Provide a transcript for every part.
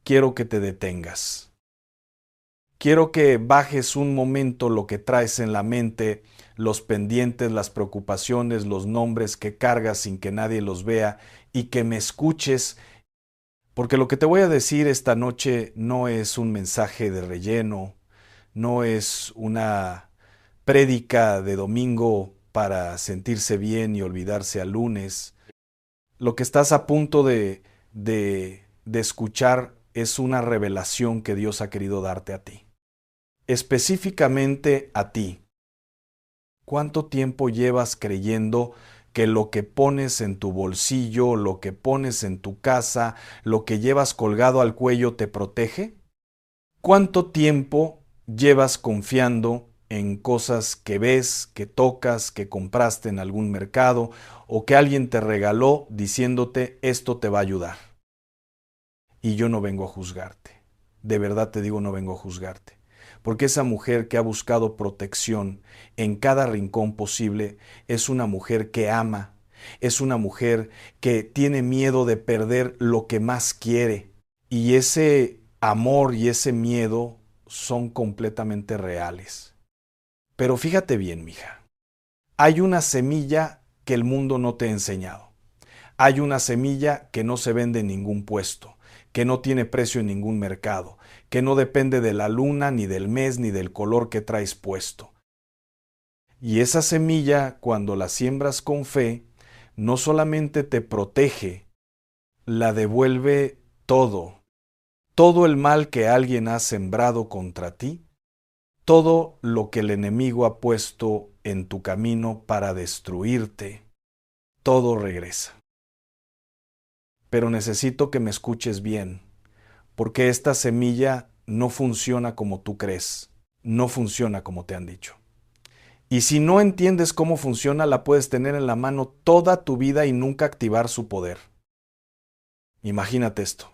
quiero que te detengas. Quiero que bajes un momento lo que traes en la mente, los pendientes, las preocupaciones, los nombres que cargas sin que nadie los vea y que me escuches, porque lo que te voy a decir esta noche no es un mensaje de relleno, no es una prédica de domingo para sentirse bien y olvidarse al lunes. Lo que estás a punto de escuchar es una revelación que Dios ha querido darte a ti. Específicamente a ti. ¿Cuánto tiempo llevas creyendo que lo que pones en tu bolsillo, lo que pones en tu casa, lo que llevas colgado al cuello te protege? ¿Cuánto tiempo llevas confiando en cosas que ves, que tocas, que compraste en algún mercado o que alguien te regaló diciéndote esto te va a ayudar? Y yo no vengo a juzgarte. De verdad te digo, no vengo a juzgarte. Porque esa mujer que ha buscado protección en cada rincón posible es una mujer que ama, es una mujer que tiene miedo de perder lo que más quiere. Y ese amor y ese miedo son completamente reales. Pero fíjate bien, mija, hay una semilla que el mundo no te ha enseñado. Hay una semilla que no se vende en ningún puesto, que no tiene precio en ningún mercado, que no depende de la luna, ni del mes, ni del color que traes puesto. Y esa semilla, cuando la siembras con fe, no solamente te protege, la devuelve todo. Todo el mal que alguien ha sembrado contra ti, todo lo que el enemigo ha puesto en tu camino para destruirte, todo regresa. Pero necesito que me escuches bien, porque esta semilla no funciona como tú crees, no funciona como te han dicho. Y si no entiendes cómo funciona, la puedes tener en la mano toda tu vida y nunca activar su poder. Imagínate esto.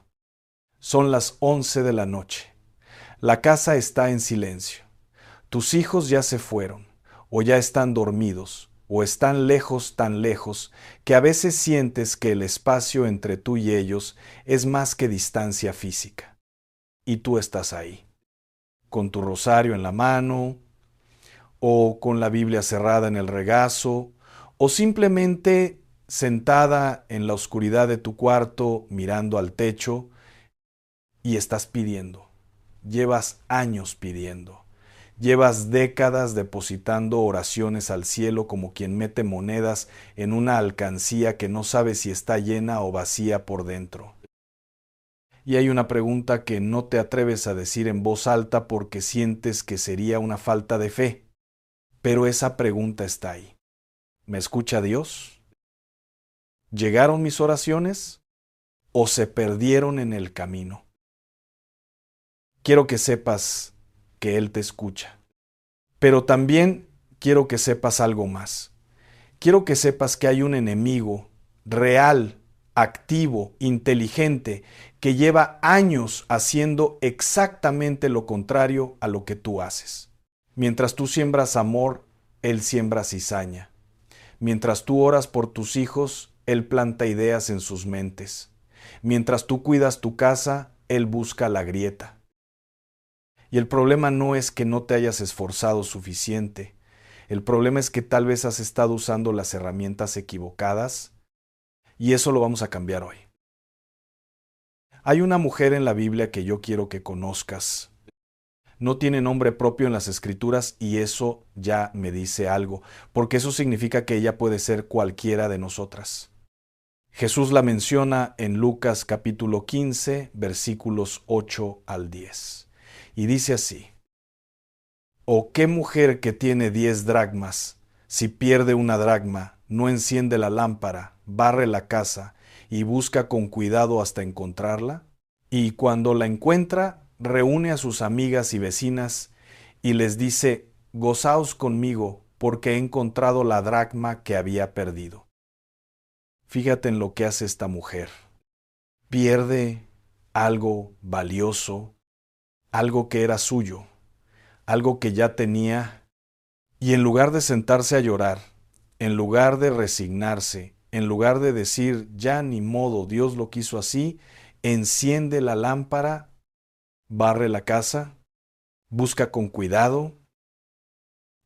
Son las 11 de la noche. La casa está en silencio. Tus hijos ya se fueron, o ya están dormidos, o están lejos, tan lejos, que a veces sientes que el espacio entre tú y ellos es más que distancia física. Y tú estás ahí, con tu rosario en la mano, o con la Biblia cerrada en el regazo, o simplemente sentada en la oscuridad de tu cuarto mirando al techo y estás pidiendo. Llevas años pidiendo. Llevas décadas depositando oraciones al cielo como quien mete monedas en una alcancía que no sabe si está llena o vacía por dentro. Y hay una pregunta que no te atreves a decir en voz alta porque sientes que sería una falta de fe. Pero esa pregunta está ahí. ¿Me escucha Dios? ¿Llegaron mis oraciones o se perdieron en el camino? Quiero que sepas que Él te escucha. Pero también quiero que sepas algo más. Quiero que sepas que hay un enemigo real, activo, inteligente, que lleva años haciendo exactamente lo contrario a lo que tú haces. Mientras tú siembras amor, Él siembra cizaña. Mientras tú oras por tus hijos, Él planta ideas en sus mentes. Mientras tú cuidas tu casa, Él busca la grieta. Y el problema no es que no te hayas esforzado suficiente. El problema es que tal vez has estado usando las herramientas equivocadas y eso lo vamos a cambiar hoy. Hay una mujer en la Biblia que yo quiero que conozcas. No tiene nombre propio en las Escrituras y eso ya me dice algo, porque eso significa que ella puede ser cualquiera de nosotras. Jesús la menciona en Lucas capítulo 15, versículos 8 al 10. Y dice así: ¿O qué mujer que tiene 10 dracmas, si pierde una dracma, no enciende la lámpara, barre la casa y busca con cuidado hasta encontrarla? Y cuando la encuentra, reúne a sus amigas y vecinas y les dice: gozaos conmigo, porque he encontrado la dracma que había perdido. Fíjate en lo que hace esta mujer. Pierde algo valioso, algo que era suyo, algo que ya tenía, y en lugar de sentarse a llorar, en lugar de resignarse, en lugar de decir, ya ni modo, Dios lo quiso así, enciende la lámpara, barre la casa, busca con cuidado.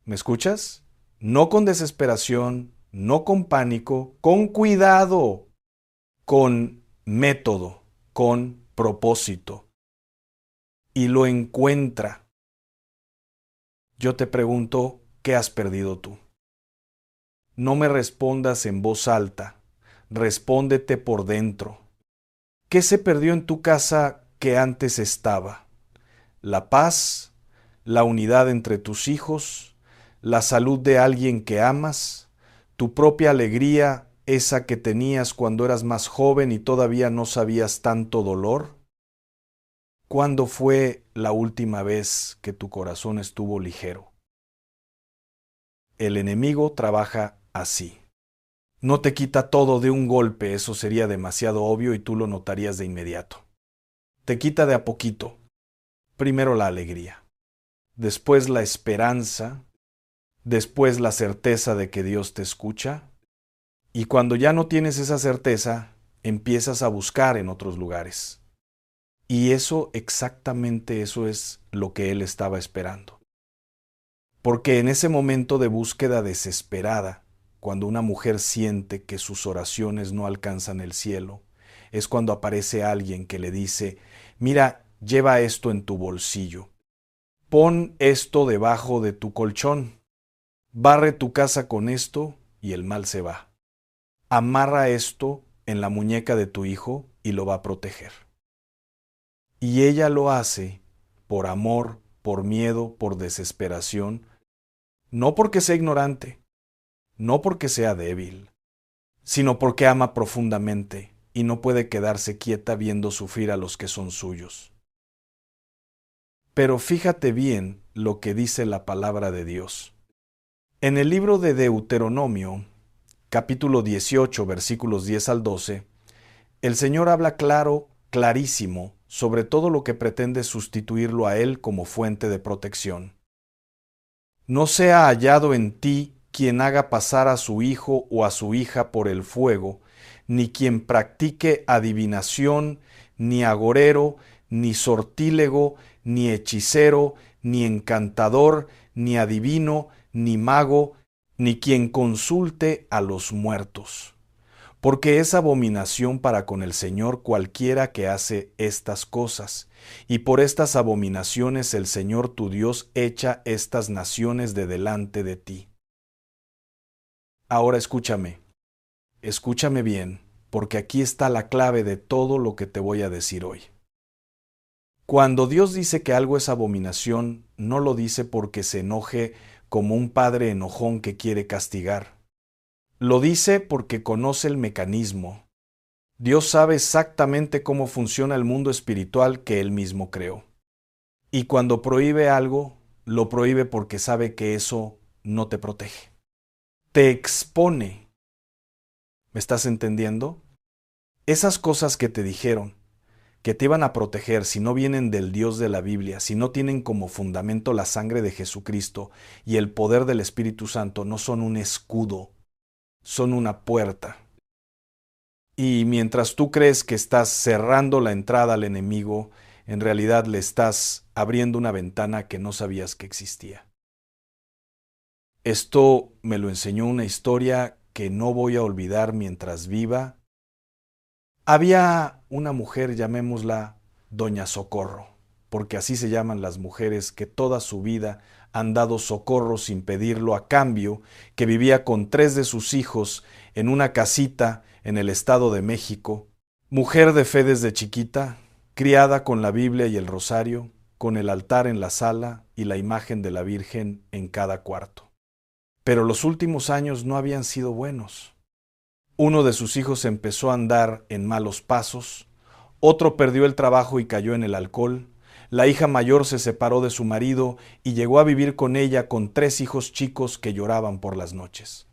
¿Me escuchas? No con desesperación, no con pánico, con cuidado, con método, con propósito. Y lo encuentra. Yo te pregunto, ¿qué has perdido tú? No me respondas en voz alta, respóndete por dentro. ¿Qué se perdió en tu casa que antes estaba? ¿La paz? ¿La unidad entre tus hijos? ¿La salud de alguien que amas? ¿Tu propia alegría, esa que tenías cuando eras más joven y todavía no sabías tanto dolor? ¿Cuándo fue la última vez que tu corazón estuvo ligero? El enemigo trabaja así. No te quita todo de un golpe, eso sería demasiado obvio y tú lo notarías de inmediato. Te quita de a poquito. Primero la alegría, después la esperanza, después la certeza de que Dios te escucha, y cuando ya no tienes esa certeza, empiezas a buscar en otros lugares. Y eso, exactamente eso es lo que Él estaba esperando. Porque en ese momento de búsqueda desesperada, cuando una mujer siente que sus oraciones no alcanzan el cielo, es cuando aparece alguien que le dice, mira, lleva esto en tu bolsillo, pon esto debajo de tu colchón, barre tu casa con esto y el mal se va. Amarra esto en la muñeca de tu hijo y lo va a proteger. Y ella lo hace por amor, por miedo, por desesperación, no porque sea ignorante, no porque sea débil, sino porque ama profundamente y no puede quedarse quieta viendo sufrir a los que son suyos. Pero fíjate bien lo que dice la palabra de Dios. En el libro de Deuteronomio, capítulo 18, versículos 10 al 12, el Señor habla clarísimo, sobre todo lo que pretende sustituirlo a Él como fuente de protección. No sea hallado en ti quien haga pasar a su hijo o a su hija por el fuego, ni quien practique adivinación, ni agorero, ni sortílego, ni hechicero, ni encantador, ni adivino, ni mago, ni quien consulte a los muertos. Porque es abominación para con el Señor cualquiera que hace estas cosas, y por estas abominaciones el Señor tu Dios echa estas naciones de delante de ti. Ahora escúchame bien, porque aquí está la clave de todo lo que te voy a decir hoy. Cuando Dios dice que algo es abominación, no lo dice porque se enoje como un padre enojón que quiere castigar. Lo dice porque conoce el mecanismo. Dios sabe exactamente cómo funciona el mundo espiritual que Él mismo creó. Y cuando prohíbe algo, lo prohíbe porque sabe que eso no te protege. Te expone. ¿Me estás entendiendo? Esas cosas que te dijeron, que te iban a proteger si no vienen del Dios de la Biblia, si no tienen como fundamento la sangre de Jesucristo y el poder del Espíritu Santo, no son un escudo, son una puerta. Y mientras tú crees que estás cerrando la entrada al enemigo, en realidad le estás abriendo una ventana que no sabías que existía. Esto me lo enseñó una historia que no voy a olvidar mientras viva. Había una mujer, llamémosla Doña Socorro, porque así se llaman las mujeres que toda su vida han dado socorro sin pedirlo a cambio, que vivía con 3 de sus hijos en una casita en el Estado de México, mujer de fe desde chiquita, criada con la Biblia y el rosario, con el altar en la sala y la imagen de la Virgen en cada cuarto. Pero los últimos años no habían sido buenos. Uno de sus hijos empezó a andar en malos pasos, otro perdió el trabajo y cayó en el alcohol, la hija mayor se separó de su marido y llegó a vivir con ella con 3 hijos chicos que lloraban por las noches.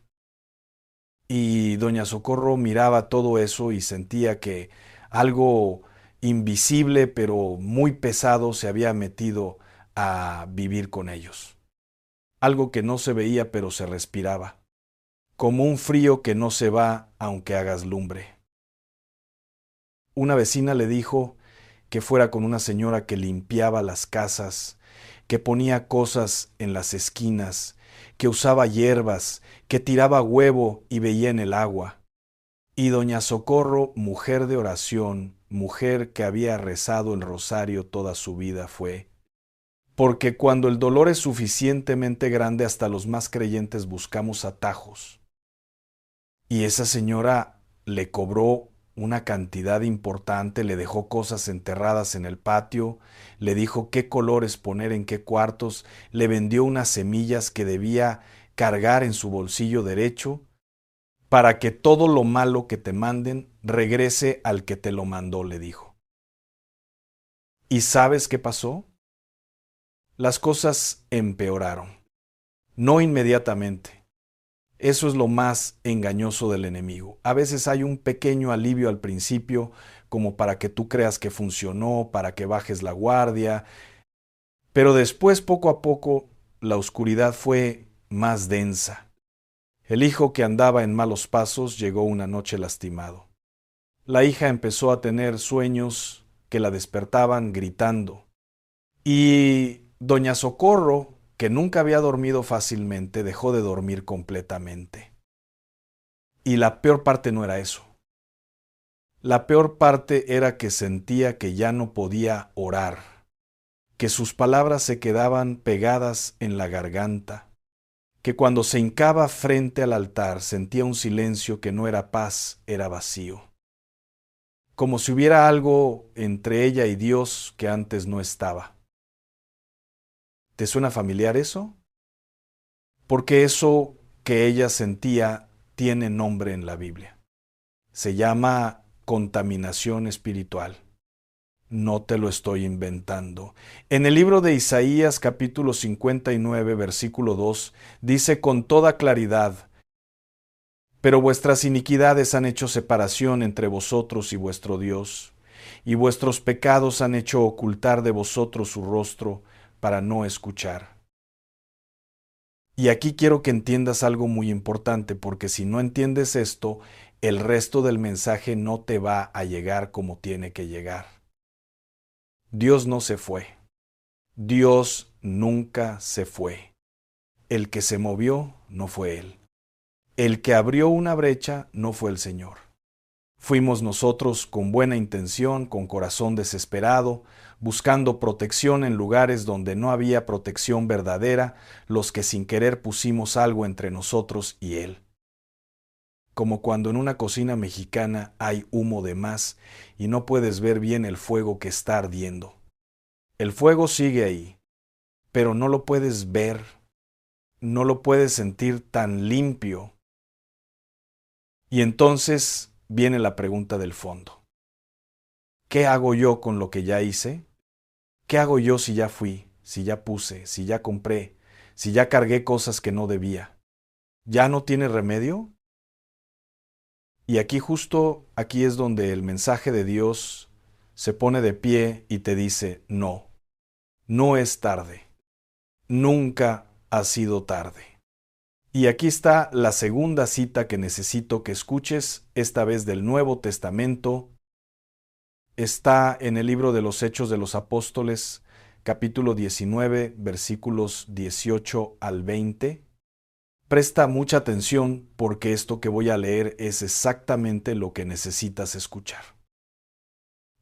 Y doña Socorro miraba todo eso y sentía que algo invisible pero muy pesado se había metido a vivir con ellos. Algo que no se veía pero se respiraba, como un frío que no se va aunque hagas lumbre. Una vecina le dijo que fuera con una señora que limpiaba las casas, que ponía cosas en las esquinas, que usaba hierbas, que tiraba huevo y veía en el agua. Y doña Socorro, mujer de oración, mujer que había rezado el rosario toda su vida, fue: porque cuando el dolor es suficientemente grande, hasta los más creyentes buscamos atajos. Y esa señora le cobró una cantidad importante, le dejó cosas enterradas en el patio, le dijo qué colores poner en qué cuartos, le vendió unas semillas que debía cargar en su bolsillo derecho, para que todo lo malo que te manden regrese al que te lo mandó, le dijo. ¿Y sabes qué pasó? Las cosas empeoraron, no inmediatamente. Eso es lo más engañoso del enemigo. A veces hay un pequeño alivio al principio, como para que tú creas que funcionó, para que bajes la guardia, pero después, poco a poco, la oscuridad fue más densa. El hijo que andaba en malos pasos llegó una noche lastimado. La hija empezó a tener sueños que la despertaban gritando. Y doña Socorro, que nunca había dormido fácilmente, dejó de dormir completamente. Y la peor parte no era eso. La peor parte era que sentía que ya no podía orar, que sus palabras se quedaban pegadas en la garganta, que cuando se hincaba frente al altar sentía un silencio que no era paz, era vacío. Como si hubiera algo entre ella y Dios que antes no estaba. ¿Te suena familiar eso? Porque eso que ella sentía tiene nombre en la Biblia. Se llama contaminación espiritual. No te lo estoy inventando. En el libro de Isaías capítulo 59, versículo 2, dice con toda claridad: pero vuestras iniquidades han hecho separación entre vosotros y vuestro Dios, y vuestros pecados han hecho ocultar de vosotros su rostro para no escuchar. Y aquí quiero que entiendas algo muy importante, porque si no entiendes esto, el resto del mensaje no te va a llegar como tiene que llegar. Dios no se fue. Dios nunca se fue. El que se movió no fue Él. El que abrió una brecha no fue el Señor. Fuimos nosotros con buena intención, con corazón desesperado, buscando protección en lugares donde no había protección verdadera, los que sin querer pusimos algo entre nosotros y Él. Como cuando en una cocina mexicana hay humo de más y no puedes ver bien el fuego que está ardiendo. El fuego sigue ahí, pero no lo puedes ver, no lo puedes sentir tan limpio. Y entonces viene la pregunta del fondo. ¿Qué hago yo con lo que ya hice? ¿Qué hago yo si ya fui, si ya puse, si ya compré, si ya cargué cosas que no debía? ¿Ya no tiene remedio? Y aquí justo aquí es donde el mensaje de Dios se pone de pie y te dice: no, no es tarde, nunca ha sido tarde. Y aquí está la segunda cita que necesito que escuches, esta vez del Nuevo Testamento. Está en el libro de los Hechos de los Apóstoles, capítulo 19, versículos 18 al 20. Presta mucha atención porque esto que voy a leer es exactamente lo que necesitas escuchar.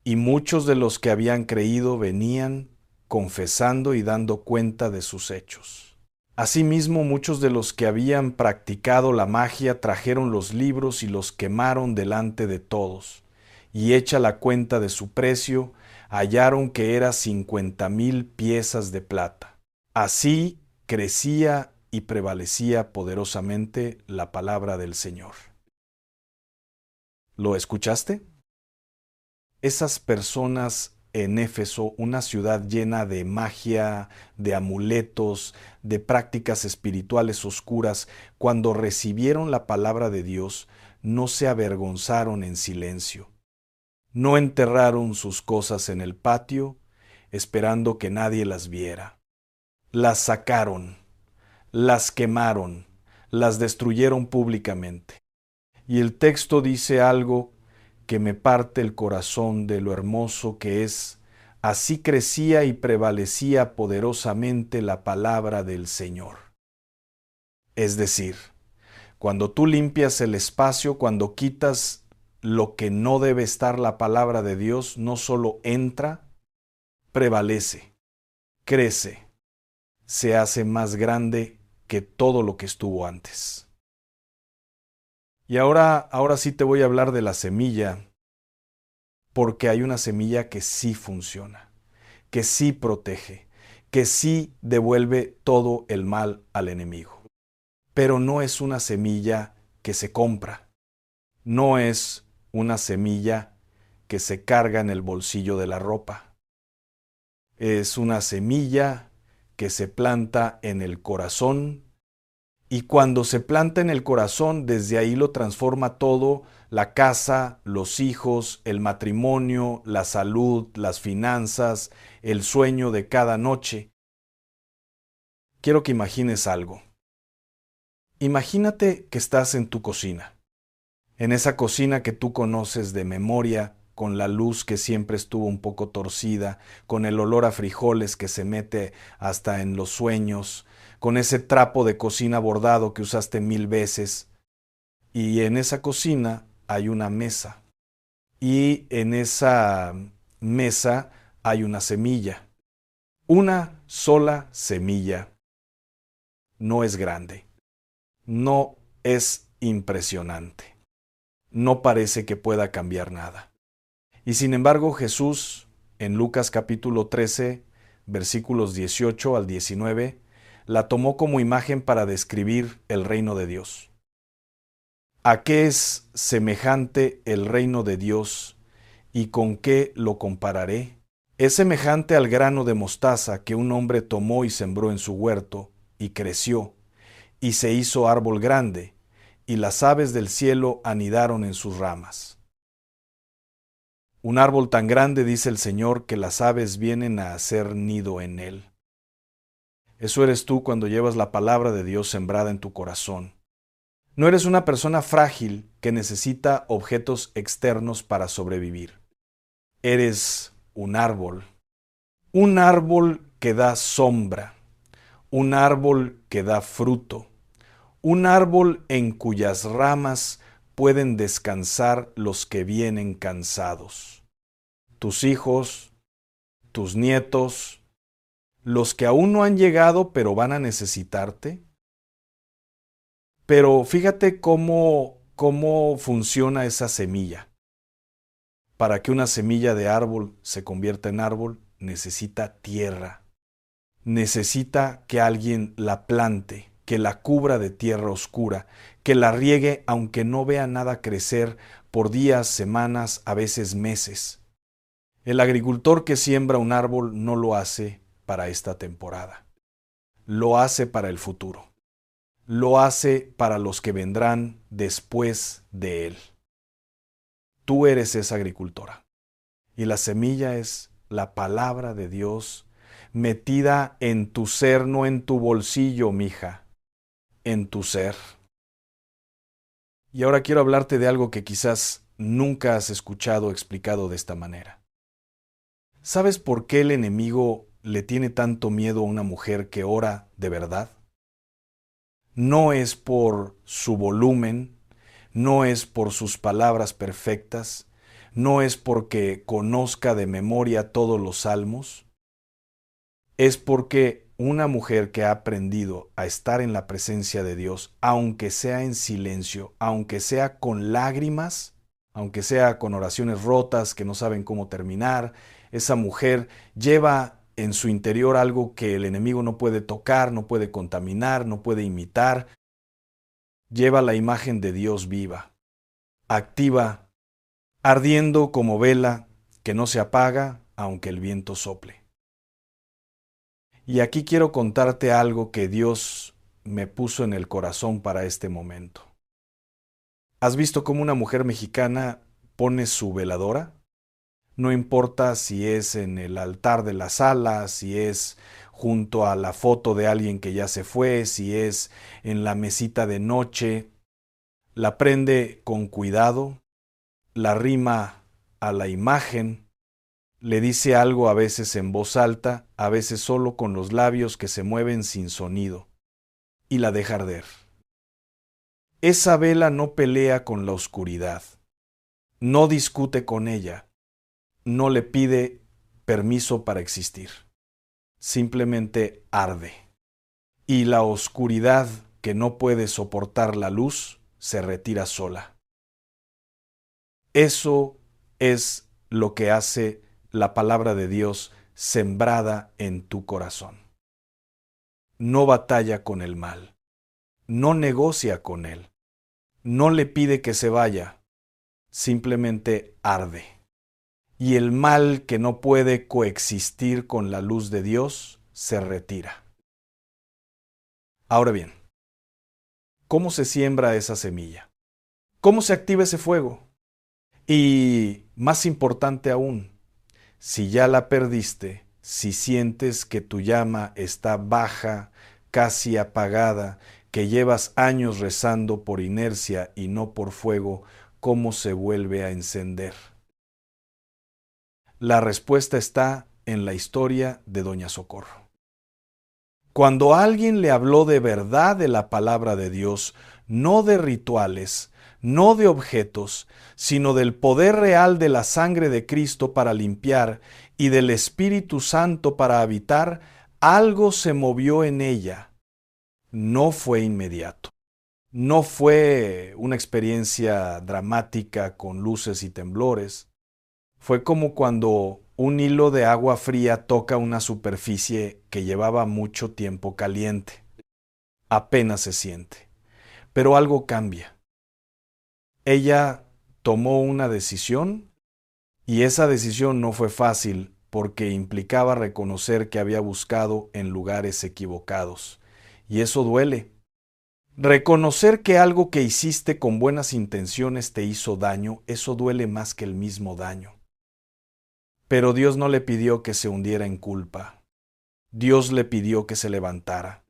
Y muchos de los que habían creído venían confesando y dando cuenta de sus hechos. Asimismo, muchos de los que habían practicado la magia trajeron los libros y los quemaron delante de todos. Y hecha la cuenta de su precio, hallaron que era 50,000 piezas de plata. Así crecía y prevalecía poderosamente la palabra del Señor. ¿Lo escuchaste? Esas personas en Éfeso, una ciudad llena de magia, de amuletos, de prácticas espirituales oscuras, cuando recibieron la palabra de Dios, no se avergonzaron en silencio. No enterraron sus cosas en el patio, esperando que nadie las viera. Las sacaron, las quemaron, las destruyeron públicamente. Y el texto dice algo que me parte el corazón de lo hermoso que es. Así crecía y prevalecía poderosamente la palabra del Señor. Es decir, cuando tú limpias el espacio, cuando quitas lo que no debe estar, la palabra de Dios no solo entra, prevalece, crece, se hace más grande que todo lo que estuvo antes. Y ahora sí te voy a hablar de la semilla, porque hay una semilla que sí funciona, que sí protege, que sí devuelve todo el mal al enemigo. Pero no es una semilla que se compra, no es una semilla que se carga en el bolsillo de la ropa. Es una semilla que se planta en el corazón, y cuando se planta en el corazón, desde ahí lo transforma todo: la casa, los hijos, el matrimonio, la salud, las finanzas, el sueño de cada noche. Quiero que imagines algo. Imagínate que estás en tu cocina, en esa cocina que tú conoces de memoria, con la luz que siempre estuvo un poco torcida, con el olor a frijoles que se mete hasta en los sueños, con ese trapo de cocina bordado que usaste 1000 veces. Y en esa cocina hay una mesa. Y en esa mesa hay una semilla. Una sola semilla. No es grande. No es impresionante. No parece que pueda cambiar nada. Y sin embargo, Jesús, en Lucas capítulo 13, versículos 18 al 19, la tomó como imagen para describir el reino de Dios. ¿A qué es semejante el reino de Dios y con qué lo compararé? Es semejante al grano de mostaza que un hombre tomó y sembró en su huerto, y creció, y se hizo árbol grande, y las aves del cielo anidaron en sus ramas. Un árbol tan grande, dice el Señor, que las aves vienen a hacer nido en él. Eso eres tú cuando llevas la palabra de Dios sembrada en tu corazón. No eres una persona frágil que necesita objetos externos para sobrevivir. Eres un árbol que da sombra, un árbol que da fruto, un árbol en cuyas ramas pueden descansar los que vienen cansados. Tus hijos, tus nietos, los que aún no han llegado pero van a necesitarte. Pero fíjate cómo funciona esa semilla. Para que una semilla de árbol se convierta en árbol, necesita tierra. Necesita que alguien la plante, que la cubra de tierra oscura, que la riegue aunque no vea nada crecer por días, semanas, a veces meses. El agricultor que siembra un árbol no lo hace para esta temporada. Lo hace para el futuro. Lo hace para los que vendrán después de él. Tú eres esa agricultora. Y la semilla es la palabra de Dios metida en tu ser, no en tu bolsillo, mija, en tu ser. Y ahora quiero hablarte de algo que quizás nunca has escuchado explicado de esta manera. ¿Sabes por qué el enemigo le tiene tanto miedo a una mujer que ora de verdad? No es por su volumen, no es por sus palabras perfectas, no es porque conozca de memoria todos los salmos, es porque una mujer que ha aprendido a estar en la presencia de Dios, aunque sea en silencio, aunque sea con lágrimas, aunque sea con oraciones rotas que no saben cómo terminar, esa mujer lleva en su interior algo que el enemigo no puede tocar, no puede contaminar, no puede imitar. Lleva la imagen de Dios viva, activa, ardiendo como vela que no se apaga aunque el viento sople. Y aquí quiero contarte algo que Dios me puso en el corazón para este momento. ¿Has visto cómo una mujer mexicana pone su veladora? No importa si es en el altar de la sala, si es junto a la foto de alguien que ya se fue, si es en la mesita de noche, la prende con cuidado, la rima a la imagen, le dice algo a veces en voz alta, a veces solo con los labios que se mueven sin sonido, y la deja arder. Esa vela no pelea con la oscuridad, no discute con ella, no le pide permiso para existir, simplemente arde. Y la oscuridad que no puede soportar la luz se retira sola. Eso es lo que hace la palabra de Dios sembrada en tu corazón. No batalla con el mal, no negocia con él, no le pide que se vaya, simplemente arde. Y el mal que no puede coexistir con la luz de Dios se retira. Ahora bien, ¿cómo se siembra esa semilla? ¿Cómo se activa ese fuego? Y más importante aún, si ya la perdiste, si sientes que tu llama está baja, casi apagada, que llevas años rezando por inercia y no por fuego, ¿cómo se vuelve a encender? La respuesta está en la historia de Doña Socorro. Cuando alguien le habló de verdad de la palabra de Dios, no de rituales, no de objetos, sino del poder real de la sangre de Cristo para limpiar y del Espíritu Santo para habitar, algo se movió en ella. No fue inmediato. No fue una experiencia dramática con luces y temblores. Fue como cuando un hilo de agua fría toca una superficie que llevaba mucho tiempo caliente. Apenas se siente. Pero algo cambia. Ella tomó una decisión y esa decisión no fue fácil porque implicaba reconocer que había buscado en lugares equivocados. Y eso duele. Reconocer que algo que hiciste con buenas intenciones te hizo daño, eso duele más que el mismo daño. Pero Dios no le pidió que se hundiera en culpa. Dios le pidió que se levantara.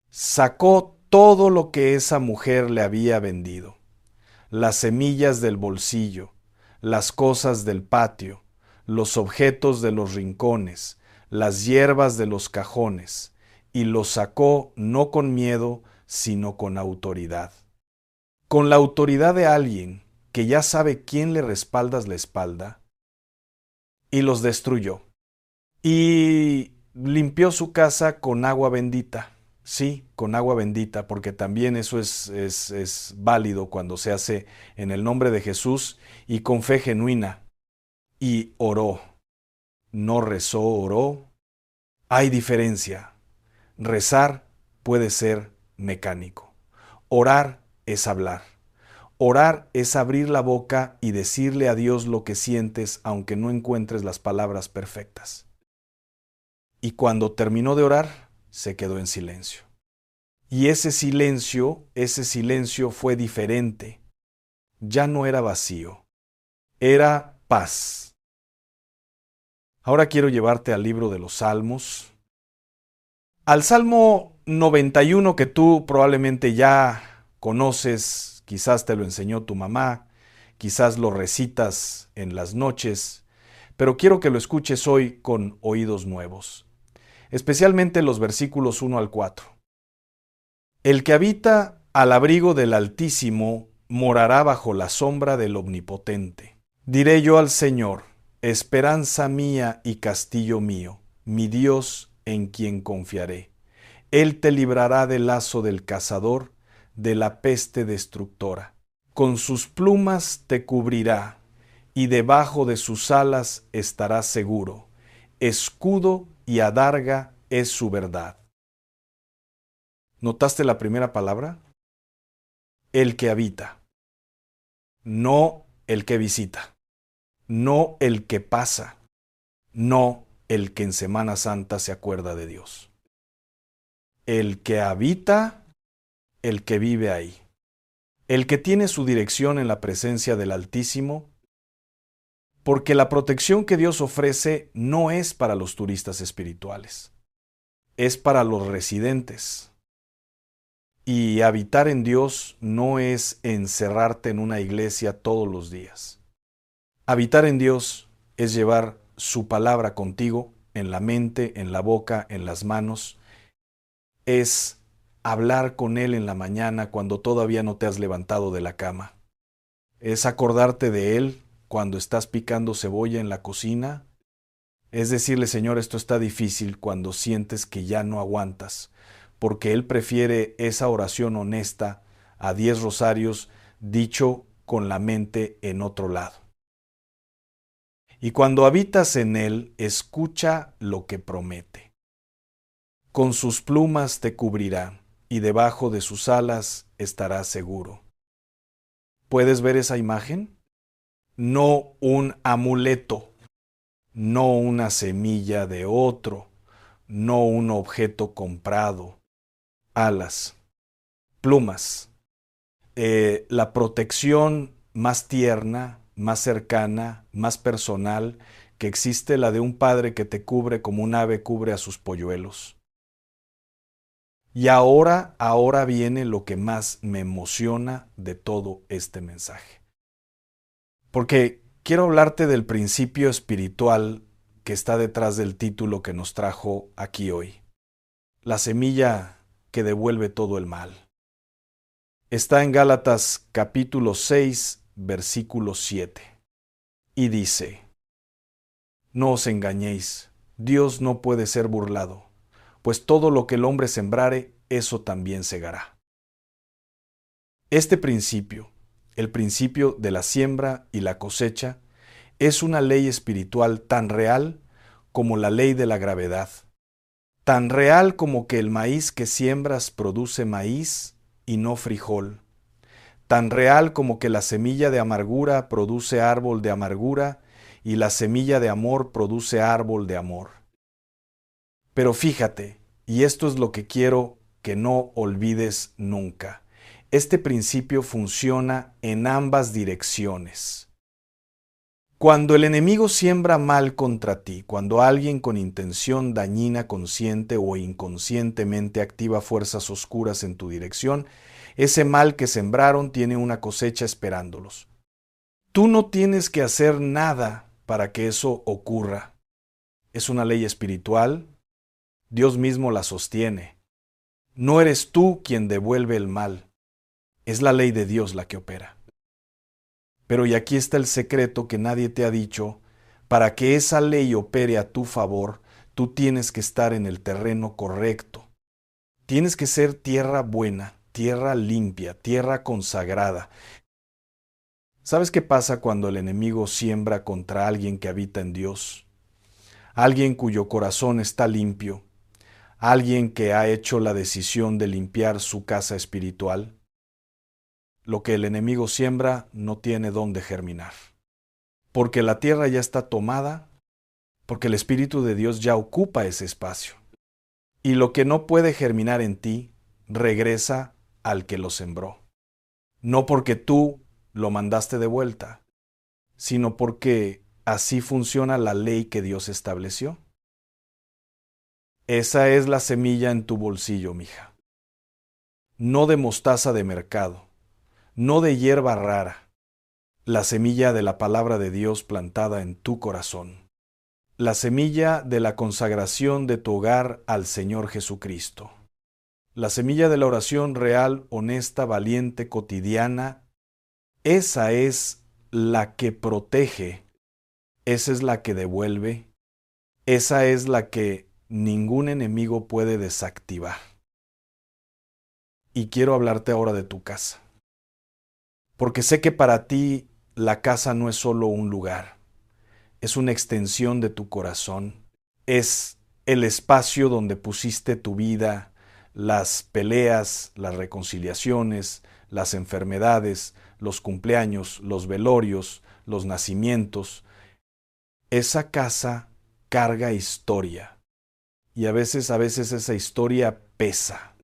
Sacó todo lo que esa mujer le había vendido. Las semillas del bolsillo, las cosas del patio, los objetos de los rincones, las hierbas de los cajones, y los sacó no con miedo, sino con autoridad. Con la autoridad de alguien que ya sabe quién le respaldas la espalda, y los destruyó. Y limpió su casa con agua bendita. Sí, con agua bendita, porque también eso es válido cuando se hace en el nombre de Jesús y con fe genuina. Y oró. No rezó, oró. Hay diferencia. Rezar puede ser mecánico. Orar es hablar. Orar es abrir la boca y decirle a Dios lo que sientes aunque no encuentres las palabras perfectas. Y cuando terminó de orar, se quedó en silencio. Y ese silencio fue diferente. Ya no era vacío, era paz. Ahora quiero llevarte al libro de los Salmos. Al Salmo 91 que tú probablemente ya conoces, quizás te lo enseñó tu mamá, quizás lo recitas en las noches, pero quiero que lo escuches hoy con oídos nuevos, especialmente los versículos 1 al 4. El que habita al abrigo del Altísimo morará bajo la sombra del Omnipotente. Diré yo al Señor, esperanza mía y castillo mío, mi Dios en quien confiaré. Él te librará del lazo del cazador, de la peste destructora. Con sus plumas te cubrirá, y debajo de sus alas estarás seguro. Escudo y adarga es su verdad. ¿Notaste la primera palabra? El que habita, no el que visita, no el que pasa, no el que en Semana Santa se acuerda de Dios. El que habita, el que vive ahí, el que tiene su dirección en la presencia del Altísimo, porque la protección que Dios ofrece no es para los turistas espirituales, es para los residentes. Y habitar en Dios no es encerrarte en una iglesia todos los días. Habitar en Dios es llevar su palabra contigo, en la mente, en la boca, en las manos. Es hablar con Él en la mañana cuando todavía no te has levantado de la cama. Es acordarte de Él cuando estás picando cebolla en la cocina. Es decirle, Señor, esto está difícil, cuando sientes que ya no aguantas, porque Él prefiere esa oración honesta a 10 rosarios dicho con la mente en otro lado. Y cuando habitas en Él, escucha lo que promete. Con sus plumas te cubrirá, y debajo de sus alas estarás seguro. ¿Puedes ver esa imagen? No un amuleto, no una semilla de otro, no un objeto comprado. Alas, plumas, la protección más tierna, más cercana, más personal que existe, la de un padre que te cubre como un ave cubre a sus polluelos. Y ahora viene lo que más me emociona de todo este mensaje. Porque quiero hablarte del principio espiritual que está detrás del título que nos trajo aquí hoy. La semilla que devuelve todo el mal. Está en Gálatas capítulo 6, versículo 7. Y dice: No os engañéis, Dios no puede ser burlado, pues todo lo que el hombre sembrare, eso también segará. Este principio, el principio de la siembra y la cosecha, es una ley espiritual tan real como la ley de la gravedad, tan real como que el maíz que siembras produce maíz y no frijol, tan real como que la semilla de amargura produce árbol de amargura y la semilla de amor produce árbol de amor. Pero fíjate, y esto es lo que quiero que no olvides nunca, este principio funciona en ambas direcciones. Cuando el enemigo siembra mal contra ti, cuando alguien con intención dañina consciente o inconscientemente activa fuerzas oscuras en tu dirección, ese mal que sembraron tiene una cosecha esperándolos. Tú no tienes que hacer nada para que eso ocurra. Es una ley espiritual. Dios mismo la sostiene. No eres tú quien devuelve el mal. Es la ley de Dios la que opera. Pero y aquí está el secreto que nadie te ha dicho: para que esa ley opere a tu favor, tú tienes que estar en el terreno correcto. Tienes que ser tierra buena, tierra limpia, tierra consagrada. ¿Sabes qué pasa cuando el enemigo siembra contra alguien que habita en Dios? Alguien cuyo corazón está limpio, alguien que ha hecho la decisión de limpiar su casa espiritual. Lo que el enemigo siembra no tiene dónde germinar, porque la tierra ya está tomada, porque el Espíritu de Dios ya ocupa ese espacio. Y lo que no puede germinar en ti, regresa al que lo sembró. No porque tú lo mandaste de vuelta, sino porque así funciona la ley que Dios estableció. Esa es la semilla en tu bolsillo, mija. No de mostaza de mercado, no de hierba rara, la semilla de la palabra de Dios plantada en tu corazón, la semilla de la consagración de tu hogar al Señor Jesucristo, la semilla de la oración real, honesta, valiente, cotidiana. Esa es la que protege, esa es la que devuelve, esa es la que ningún enemigo puede desactivar. Y quiero hablarte ahora de tu casa, porque sé que para ti la casa no es solo un lugar, es una extensión de tu corazón, es el espacio donde pusiste tu vida, las peleas, las reconciliaciones, las enfermedades, los cumpleaños, los velorios, los nacimientos. Esa casa carga historia, y a veces esa historia pesa.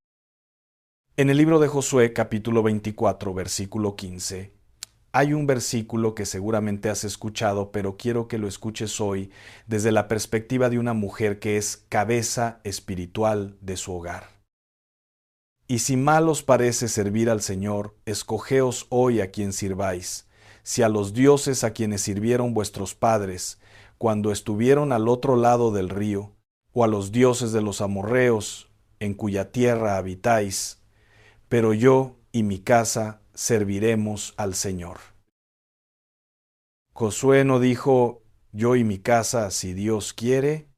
En el libro de Josué, capítulo 24, versículo 15, hay un versículo que seguramente has escuchado, pero quiero que lo escuches hoy desde la perspectiva de una mujer que es cabeza espiritual de su hogar. Y si mal os parece servir al Señor, escogeos hoy a quien sirváis, si a los dioses a quienes sirvieron vuestros padres, cuando estuvieron al otro lado del río, o a los dioses de los amorreos, en cuya tierra habitáis, pero yo y mi casa serviremos al Señor. Josué no dijo, yo y mi casa, si Dios quiere.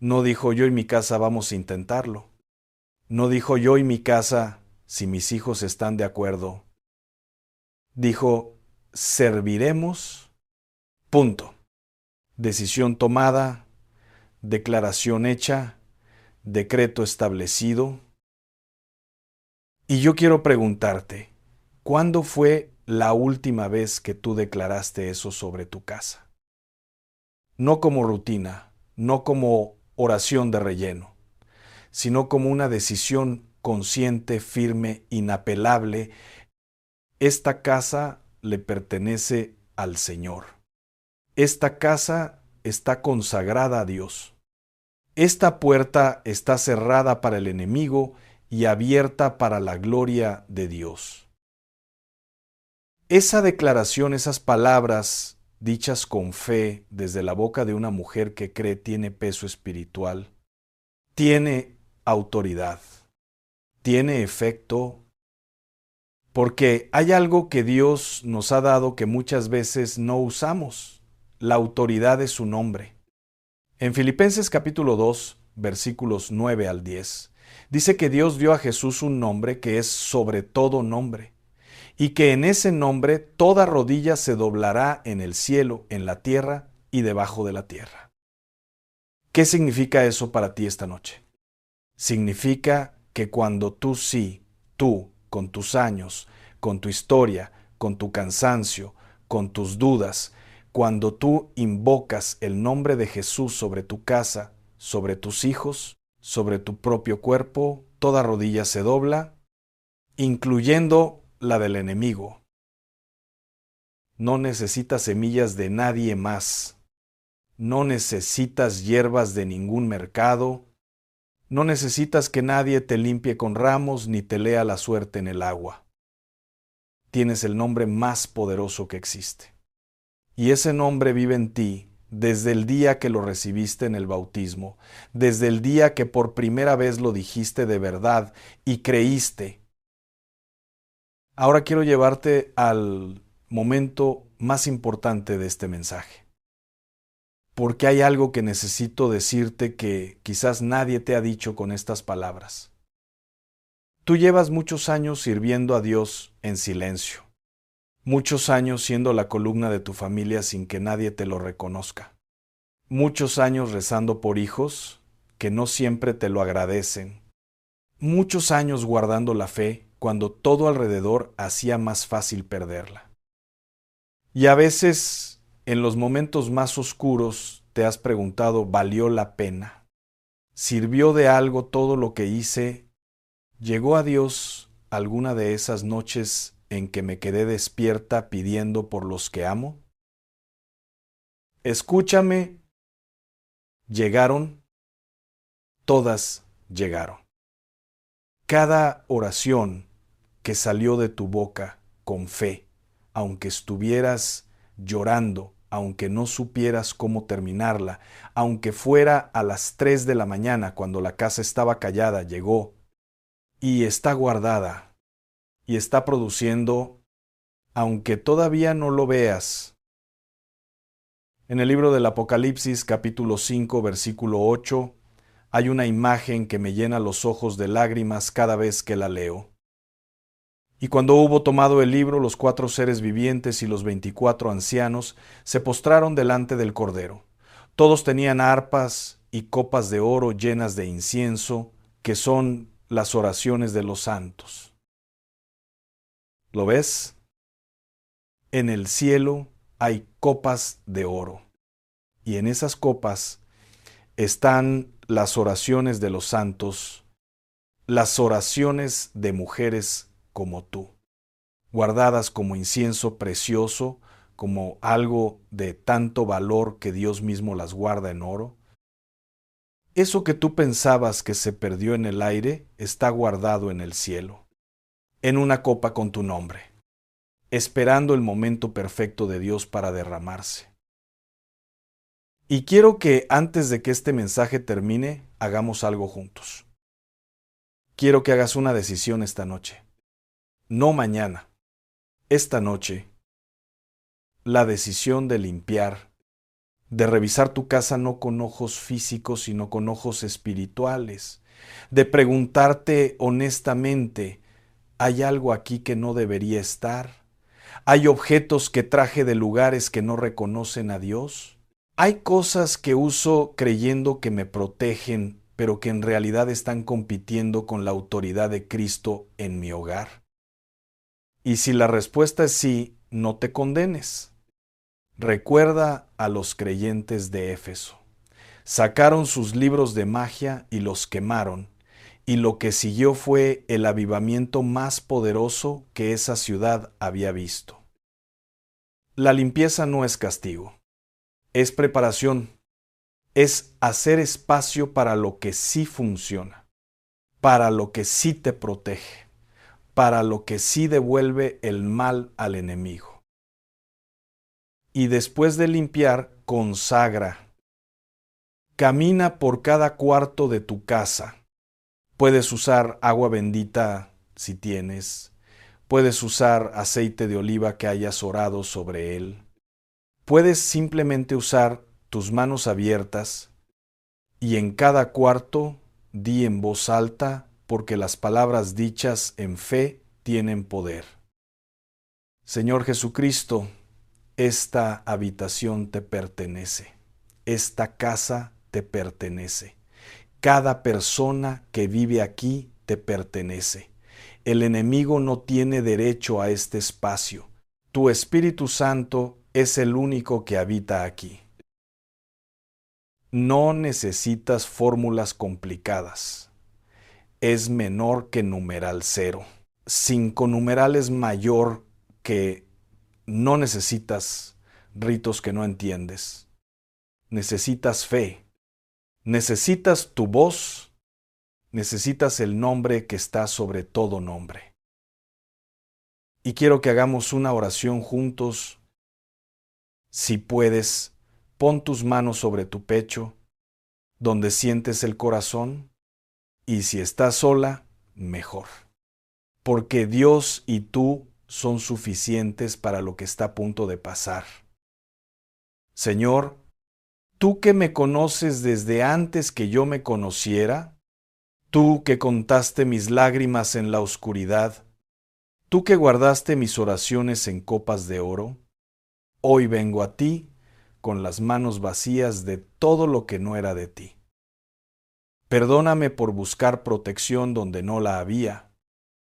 No dijo, yo y mi casa vamos a intentarlo. No dijo, yo y mi casa, si mis hijos están de acuerdo. Dijo, serviremos, punto. Decisión tomada, declaración hecha, decreto establecido. Y yo quiero preguntarte, ¿cuándo fue la última vez que tú declaraste eso sobre tu casa? No como rutina, no como oración de relleno, sino como una decisión consciente, firme, inapelable. Esta casa le pertenece al Señor. Esta casa está consagrada a Dios. Esta puerta está cerrada para el enemigo y abierta para la gloria de Dios. Esa declaración, esas palabras dichas con fe desde la boca de una mujer que cree tiene peso espiritual, tiene autoridad, tiene efecto, porque hay algo que Dios nos ha dado que muchas veces no usamos, la autoridad de su nombre. En Filipenses capítulo 2, versículos 9 al 10, dice que Dios dio a Jesús un nombre que es sobre todo nombre, y que en ese nombre toda rodilla se doblará en el cielo, en la tierra y debajo de la tierra. ¿Qué significa eso para ti esta noche? Significa que cuando tú, con tus años, con tu historia, con tu cansancio, con tus dudas, cuando tú invocas el nombre de Jesús sobre tu casa, sobre tus hijos, sobre tu propio cuerpo, toda rodilla se dobla, incluyendo la del enemigo. No necesitas semillas de nadie más. No necesitas hierbas de ningún mercado. No necesitas que nadie te limpie con ramos ni te lea la suerte en el agua. Tienes el nombre más poderoso que existe. Y ese nombre vive en ti desde el día que lo recibiste en el bautismo, desde el día que por primera vez lo dijiste de verdad y creíste. Ahora quiero llevarte al momento más importante de este mensaje, porque hay algo que necesito decirte que quizás nadie te ha dicho con estas palabras. Tú llevas muchos años sirviendo a Dios en silencio, muchos años siendo la columna de tu familia sin que nadie te lo reconozca, muchos años rezando por hijos que no siempre te lo agradecen, muchos años guardando la fe cuando todo alrededor hacía más fácil perderla. Y a veces, en los momentos más oscuros, te has preguntado, ¿valió la pena? ¿Sirvió de algo todo lo que hice? ¿Llegó a Dios alguna de esas noches en que me quedé despierta pidiendo por los que amo? Escúchame, llegaron, todas llegaron. Cada oración que salió de tu boca con fe, aunque estuvieras llorando, aunque no supieras cómo terminarla, aunque fuera a las 3 de la mañana cuando la casa estaba callada, llegó y está guardada y está produciendo, aunque todavía no lo veas. En el libro del Apocalipsis, capítulo 5, versículo 8, hay una imagen que me llena los ojos de lágrimas cada vez que la leo. Y cuando hubo tomado el libro, los 4 seres vivientes y los 24 ancianos se postraron delante del Cordero. Todos tenían arpas y copas de oro llenas de incienso, que son las oraciones de los santos. ¿Lo ves? En el cielo hay copas de oro, y en esas copas están las oraciones de los santos, las oraciones de mujeres como tú, guardadas como incienso precioso, como algo de tanto valor que Dios mismo las guarda en oro. Eso que tú pensabas que se perdió en el aire está guardado en el cielo, en una copa con tu nombre, esperando el momento perfecto de Dios para derramarse. Y quiero que antes de que este mensaje termine, hagamos algo juntos. Quiero que hagas una decisión esta noche. No mañana. Esta noche. La decisión de limpiar, de revisar tu casa no con ojos físicos, sino con ojos espirituales, de preguntarte honestamente, ¿hay algo aquí que no debería estar? ¿Hay objetos que traje de lugares que no reconocen a Dios? ¿Hay cosas que uso creyendo que me protegen, pero que en realidad están compitiendo con la autoridad de Cristo en mi hogar? Y si la respuesta es sí, no te condenes. Recuerda a los creyentes de Éfeso. Sacaron sus libros de magia y los quemaron, y lo que siguió fue el avivamiento más poderoso que esa ciudad había visto. La limpieza no es castigo, es preparación, es hacer espacio para lo que sí funciona, para lo que sí te protege, para lo que sí devuelve el mal al enemigo. Y después de limpiar, consagra. Camina por cada cuarto de tu casa. Puedes usar agua bendita si tienes. Puedes usar aceite de oliva que hayas orado sobre él. Puedes simplemente usar tus manos abiertas y en cada cuarto di en voz alta, porque las palabras dichas en fe tienen poder. Señor Jesucristo, esta habitación te pertenece. Esta casa te pertenece. Cada persona que vive aquí te pertenece. El enemigo no tiene derecho a este espacio. Tu Espíritu Santo es el único que habita aquí. No necesitas fórmulas complicadas. Es menor que numeral 0. 5 numeral es mayor que no necesitas ritos que no entiendes. Necesitas fe. Necesitas tu voz. Necesitas el nombre que está sobre todo nombre. Y quiero que hagamos una oración juntos. Si puedes, pon tus manos sobre tu pecho, donde sientes el corazón, y si estás sola, mejor. Porque Dios y tú son suficientes para lo que está a punto de pasar. Señor, tú que me conoces desde antes que yo me conociera, tú que contaste mis lágrimas en la oscuridad, tú que guardaste mis oraciones en copas de oro, hoy vengo a ti con las manos vacías de todo lo que no era de ti. Perdóname por buscar protección donde no la había.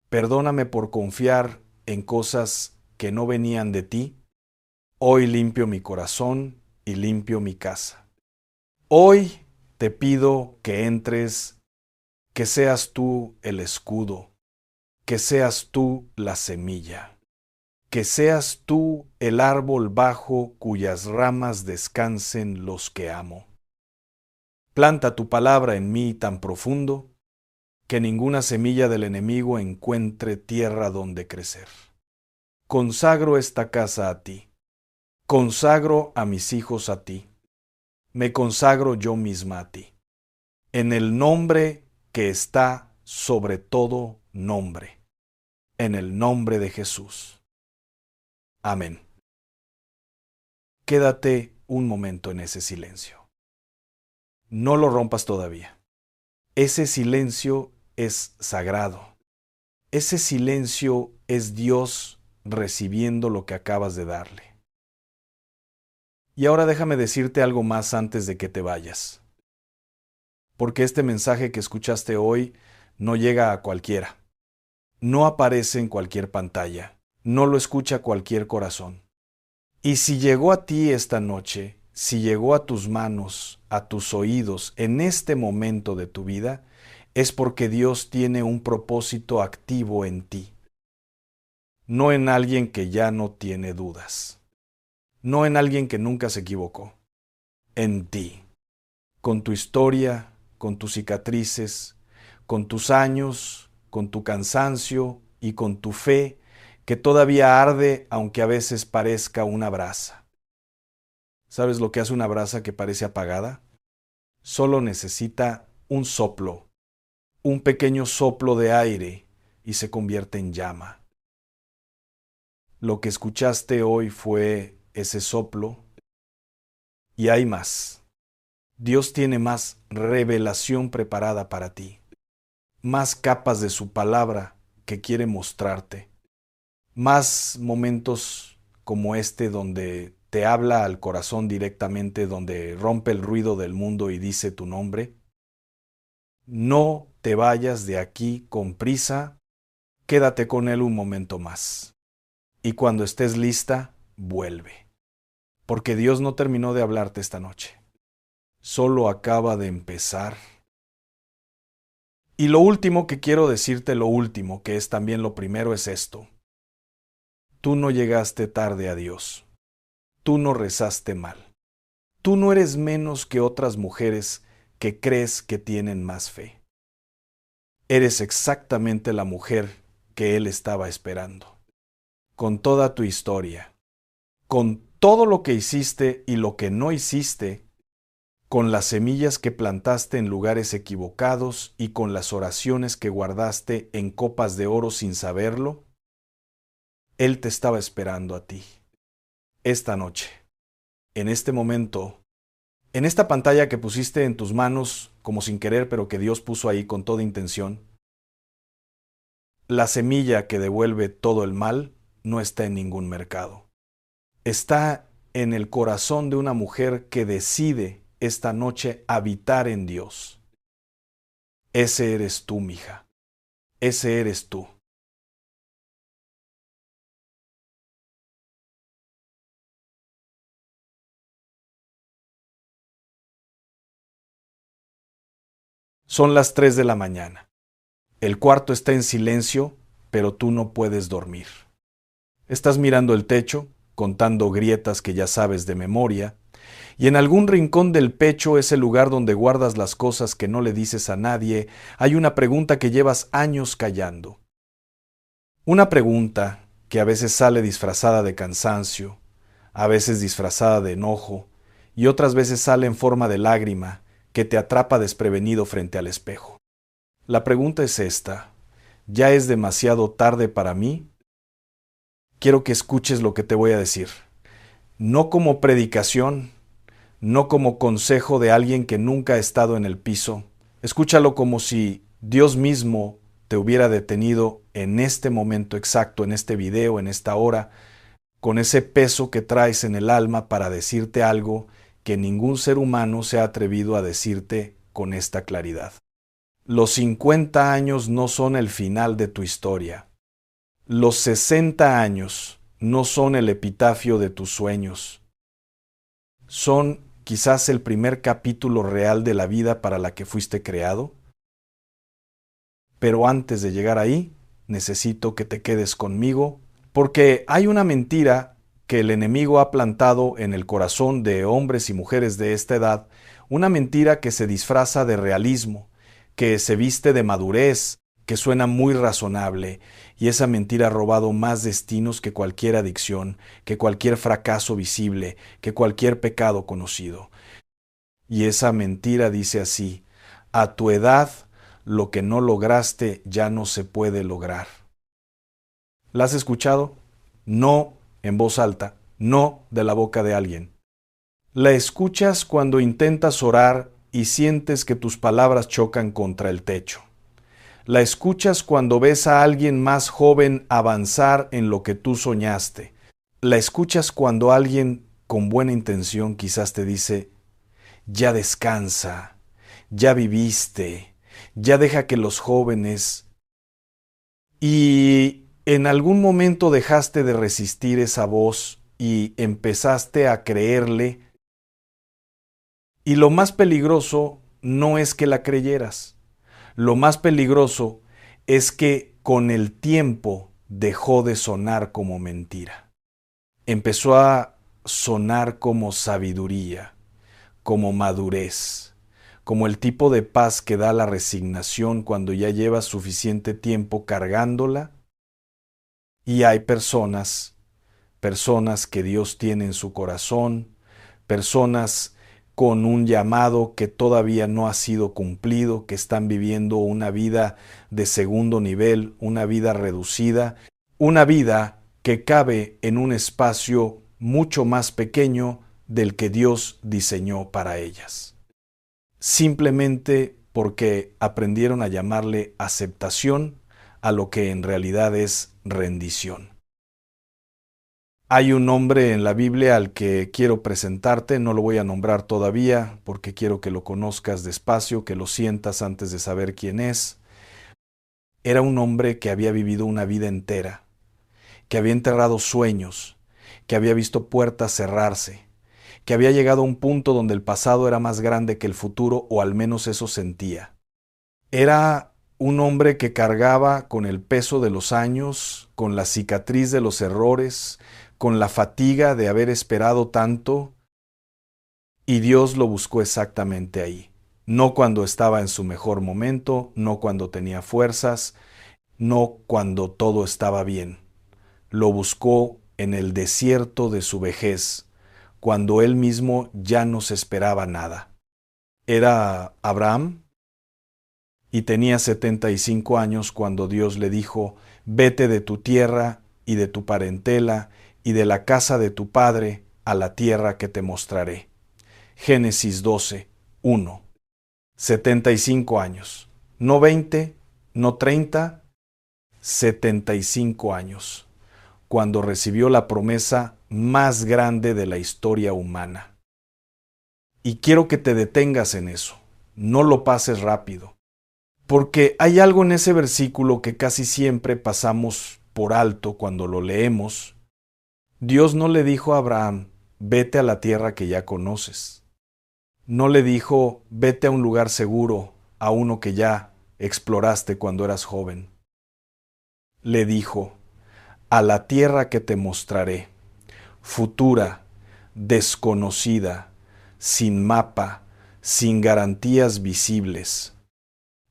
Perdóname por confiar en cosas que no venían de ti. Hoy limpio mi corazón y limpio mi casa. Hoy te pido que entres, que seas tú el escudo, que seas tú la semilla, que seas tú el árbol bajo cuyas ramas descansen los que amo. Planta tu palabra en mí tan profundo que ninguna semilla del enemigo encuentre tierra donde crecer. Consagro esta casa a ti. Consagro a mis hijos a ti. Me consagro yo misma a ti. En el nombre que está sobre todo nombre. En el nombre de Jesús. Amén. Quédate un momento en ese silencio. No lo rompas todavía. Ese silencio es sagrado. Ese silencio es Dios recibiendo lo que acabas de darle. Y ahora déjame decirte algo más antes de que te vayas. Porque este mensaje que escuchaste hoy no llega a cualquiera. No aparece en cualquier pantalla. No lo escucha cualquier corazón. Y si llegó a ti esta noche, si llegó a tus manos, a tus oídos, en este momento de tu vida, es porque Dios tiene un propósito activo en ti. No en alguien que ya no tiene dudas. No en alguien que nunca se equivocó. En ti. Con tu historia, con tus cicatrices, con tus años, con tu cansancio y con tu fe que todavía arde aunque a veces parezca una brasa. ¿Sabes lo que hace una brasa que parece apagada? Solo necesita un soplo, un pequeño soplo de aire y se convierte en llama. Lo que escuchaste hoy fue ese soplo y hay más. Dios tiene más revelación preparada para ti, más capas de su palabra que quiere mostrarte, más momentos como este donde te habla al corazón directamente, donde rompe el ruido del mundo y dice tu nombre. No te vayas de aquí con prisa, quédate con Él un momento más. Y cuando estés lista, vuelve. Porque Dios no terminó de hablarte esta noche. Solo acaba de empezar. Y lo último que quiero decirte, lo último, que es también lo primero, es esto. Tú no llegaste tarde a Dios. Tú no rezaste mal. Tú no eres menos que otras mujeres que crees que tienen más fe. Eres exactamente la mujer que Él estaba esperando. Con toda tu historia, con todo lo que hiciste y lo que no hiciste, con las semillas que plantaste en lugares equivocados y con las oraciones que guardaste en copas de oro sin saberlo, Él te estaba esperando a ti. Esta noche, en este momento, en esta pantalla que pusiste en tus manos como sin querer, pero que Dios puso ahí con toda intención, la semilla que devuelve todo el mal no está en ningún mercado. Está en el corazón de una mujer que decide esta noche habitar en Dios. Ese eres tú, mija. Ese eres tú. Son las 3 de la mañana. El cuarto está en silencio, pero tú no puedes dormir. Estás mirando el techo, contando grietas que ya sabes de memoria, y en algún rincón del pecho, ese lugar donde guardas las cosas que no le dices a nadie, hay una pregunta que llevas años callando. Una pregunta que a veces sale disfrazada de cansancio, a veces disfrazada de enojo, y otras veces sale en forma de lágrima que te atrapa desprevenido frente al espejo. La pregunta es esta: ¿ya es demasiado tarde para mí? Quiero que escuches lo que te voy a decir. No como predicación, no como consejo de alguien que nunca ha estado en el piso. Escúchalo como si Dios mismo te hubiera detenido en este momento exacto, en este video, en esta hora, con ese peso que traes en el alma para decirte algo que ningún ser humano se ha atrevido a decirte con esta claridad. Los 50 años no son el final de tu historia. Los 60 años no son el epitafio de tus sueños. Son quizás el primer capítulo real de la vida para la que fuiste creado. Pero antes de llegar ahí, necesito que te quedes conmigo, porque hay una mentira que el enemigo ha plantado en el corazón de hombres y mujeres de esta edad, una mentira que se disfraza de realismo, que se viste de madurez, que suena muy razonable, y esa mentira ha robado más destinos que cualquier adicción, que cualquier fracaso visible, que cualquier pecado conocido. Y esa mentira dice así: a tu edad, lo que no lograste ya no se puede lograr. ¿La has escuchado? No en voz alta, no de la boca de alguien. La escuchas cuando intentas orar y sientes que tus palabras chocan contra el techo. La escuchas cuando ves a alguien más joven avanzar en lo que tú soñaste. La escuchas cuando alguien con buena intención quizás te dice: ya descansa, ya viviste, ya deja que los jóvenes... Y en algún momento dejaste de resistir esa voz y empezaste a creerle. Y lo más peligroso no es que la creyeras. Lo más peligroso es que con el tiempo dejó de sonar como mentira. Empezó a sonar como sabiduría, como madurez, como el tipo de paz que da la resignación cuando ya llevas suficiente tiempo cargándola. Y hay personas que Dios tiene en su corazón, personas con un llamado que todavía no ha sido cumplido, que están viviendo una vida de segundo nivel, una vida reducida, una vida que cabe en un espacio mucho más pequeño del que Dios diseñó para ellas. Simplemente porque aprendieron a llamarle aceptación a lo que en realidad es rendición. Hay un nombre en la Biblia al que quiero presentarte, no lo voy a nombrar todavía porque quiero que lo conozcas despacio, que lo sientas antes de saber quién es. Era un hombre que había vivido una vida entera, que había enterrado sueños, que había visto puertas cerrarse, que había llegado a un punto donde el pasado era más grande que el futuro, o al menos eso sentía. Era un hombre que cargaba con el peso de los años, con la cicatriz de los errores, con la fatiga de haber esperado tanto, y Dios lo buscó exactamente ahí. No cuando estaba en su mejor momento, no cuando tenía fuerzas, no cuando todo estaba bien. Lo buscó en el desierto de su vejez, cuando él mismo ya no se esperaba nada. Era Abraham y tenía 75 años cuando Dios le dijo: vete de tu tierra y de tu parentela y de la casa de tu padre a la tierra que te mostraré. Génesis 12, 1. 75 años. No 20, no 30, 75 años, cuando recibió la promesa más grande de la historia humana. Y quiero que te detengas en eso, no lo pases rápido, porque hay algo en ese versículo que casi siempre pasamos por alto cuando lo leemos. Dios no le dijo a Abraham: vete a la tierra que ya conoces. No le dijo: vete a un lugar seguro, a uno que ya exploraste cuando eras joven. Le dijo: a la tierra que te mostraré, futura, desconocida, sin mapa, sin garantías visibles.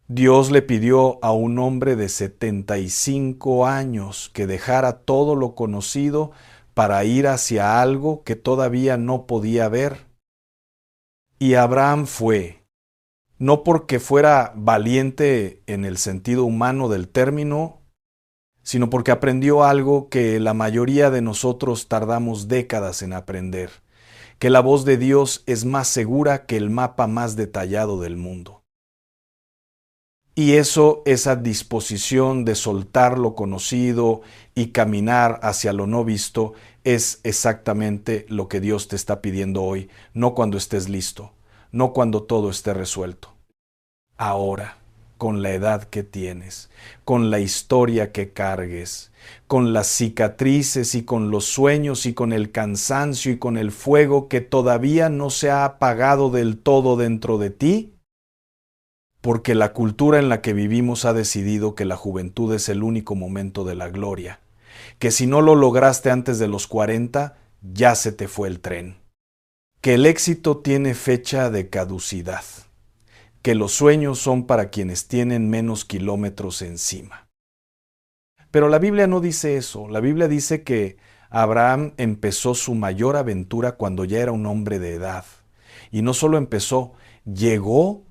Dios le pidió a un hombre de 75 años que dejara todo lo conocido para ir hacia algo que todavía no podía ver. Y Abraham fue, no porque fuera valiente en el sentido humano del término, sino porque aprendió algo que la mayoría de nosotros tardamos décadas en aprender, que la voz de Dios es más segura que el mapa más detallado del mundo. Y eso, esa disposición de soltar lo conocido y caminar hacia lo no visto, es exactamente lo que Dios te está pidiendo hoy, no cuando estés listo, no cuando todo esté resuelto. Ahora, con la edad que tienes, con la historia que cargues, con las cicatrices y con los sueños y con el cansancio y con el fuego que todavía no se ha apagado del todo dentro de ti, porque la cultura en la que vivimos ha decidido que la juventud es el único momento de la gloria, que si no lo lograste antes de los 40, ya se te fue el tren, que el éxito tiene fecha de caducidad, que los sueños son para quienes tienen menos kilómetros encima. Pero la Biblia no dice eso. La Biblia dice que Abraham empezó su mayor aventura cuando ya era un hombre de edad. Y no solo empezó, llegó.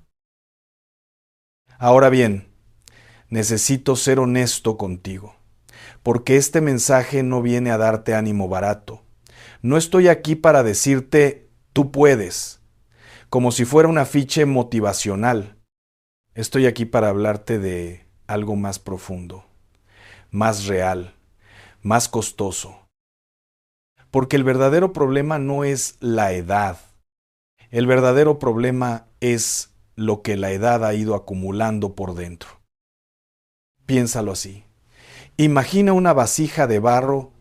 Ahora bien, necesito ser honesto contigo, porque este mensaje no viene a darte ánimo barato. No estoy aquí para decirte: tú puedes, como si fuera un afiche motivacional. Estoy aquí para hablarte de algo más profundo, más real, más costoso. Porque el verdadero problema no es la edad. El verdadero problema es lo que la edad ha ido acumulando por dentro. Piénsalo así. Imagina una vasija de barro,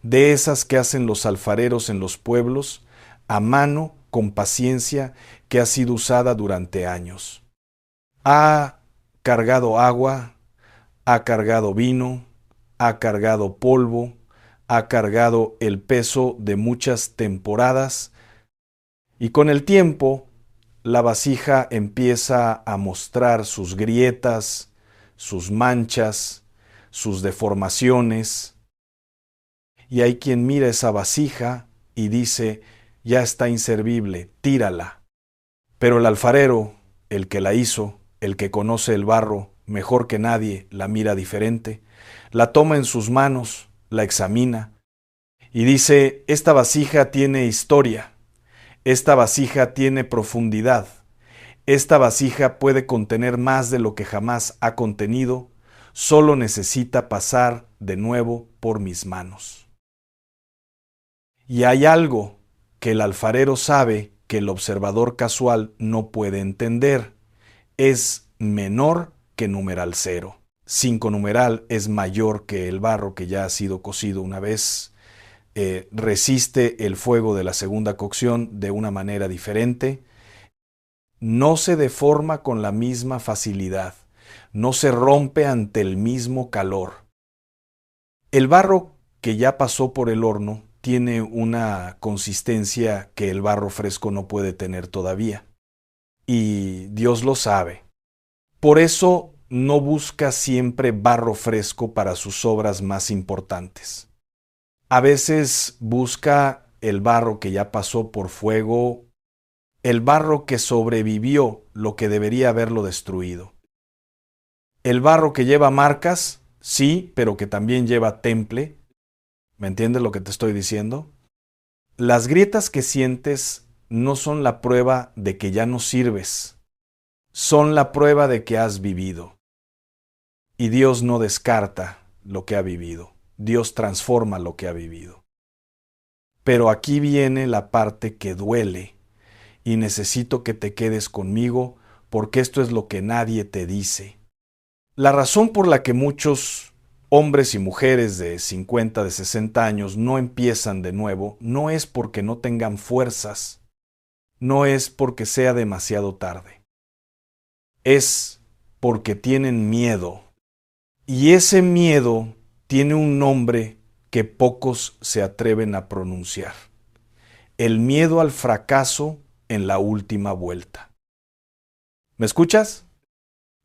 de esas que hacen los alfareros en los pueblos, a mano, con paciencia, que ha sido usada durante años. Ha cargado agua, ha cargado vino, ha cargado polvo, ha cargado el peso de muchas temporadas, y con el tiempo la vasija empieza a mostrar sus grietas, sus manchas, sus deformaciones. Y hay quien mira esa vasija y dice, ya está inservible, tírala. Pero el alfarero, el que la hizo, el que conoce el barro mejor que nadie, la mira diferente, la toma en sus manos, la examina y dice, esta vasija tiene historia, esta vasija tiene profundidad, esta vasija puede contener más de lo que jamás ha contenido, solo necesita pasar de nuevo por mis manos. Y hay algo que el alfarero sabe que el observador casual no puede entender. Es menor que numeral 0. 5 numeral es mayor que el barro que ya ha sido cocido una vez. Resiste el fuego de la segunda cocción de una manera diferente. No se deforma con la misma facilidad. No se rompe ante el mismo calor. El barro que ya pasó por el horno tiene una consistencia que el barro fresco no puede tener todavía. Y Dios lo sabe. Por eso no busca siempre barro fresco para sus obras más importantes. A veces busca el barro que ya pasó por fuego, el barro que sobrevivió lo que debería haberlo destruido. El barro que lleva marcas, sí, pero que también lleva temple. ¿Me entiendes lo que te estoy diciendo? Las grietas que sientes no son la prueba de que ya no sirves, son la prueba de que has vivido. Y Dios no descarta lo que ha vivido, Dios transforma lo que ha vivido. Pero aquí viene la parte que duele y necesito que te quedes conmigo porque esto es lo que nadie te dice. La razón por la que muchos hombres y mujeres de 50, de 60 años no empiezan de nuevo, no es porque no tengan fuerzas, no es porque sea demasiado tarde. Es porque tienen miedo. Y ese miedo tiene un nombre que pocos se atreven a pronunciar. El miedo al fracaso en la última vuelta. ¿Me escuchas?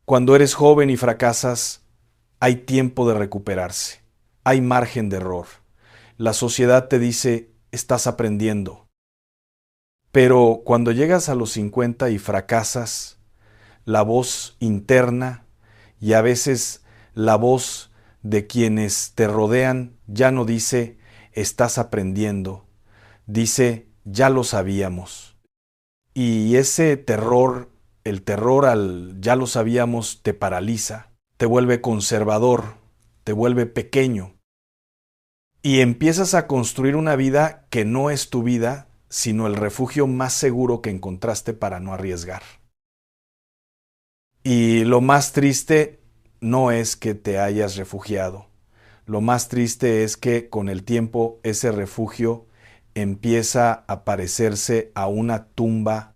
Cuando eres joven y fracasas, hay tiempo de recuperarse, hay margen de error. La sociedad te dice, estás aprendiendo. Pero cuando llegas a los 50 y fracasas, la voz interna y a veces la voz de quienes te rodean ya no dice, estás aprendiendo, dice, ya lo sabíamos. Y ese terror, el terror al ya lo sabíamos, te paraliza, te vuelve conservador, te vuelve pequeño. Y empiezas a construir una vida que no es tu vida, sino el refugio más seguro que encontraste para no arriesgar. Y lo más triste no es que te hayas refugiado. Lo más triste es que con el tiempo ese refugio empieza a parecerse a una tumba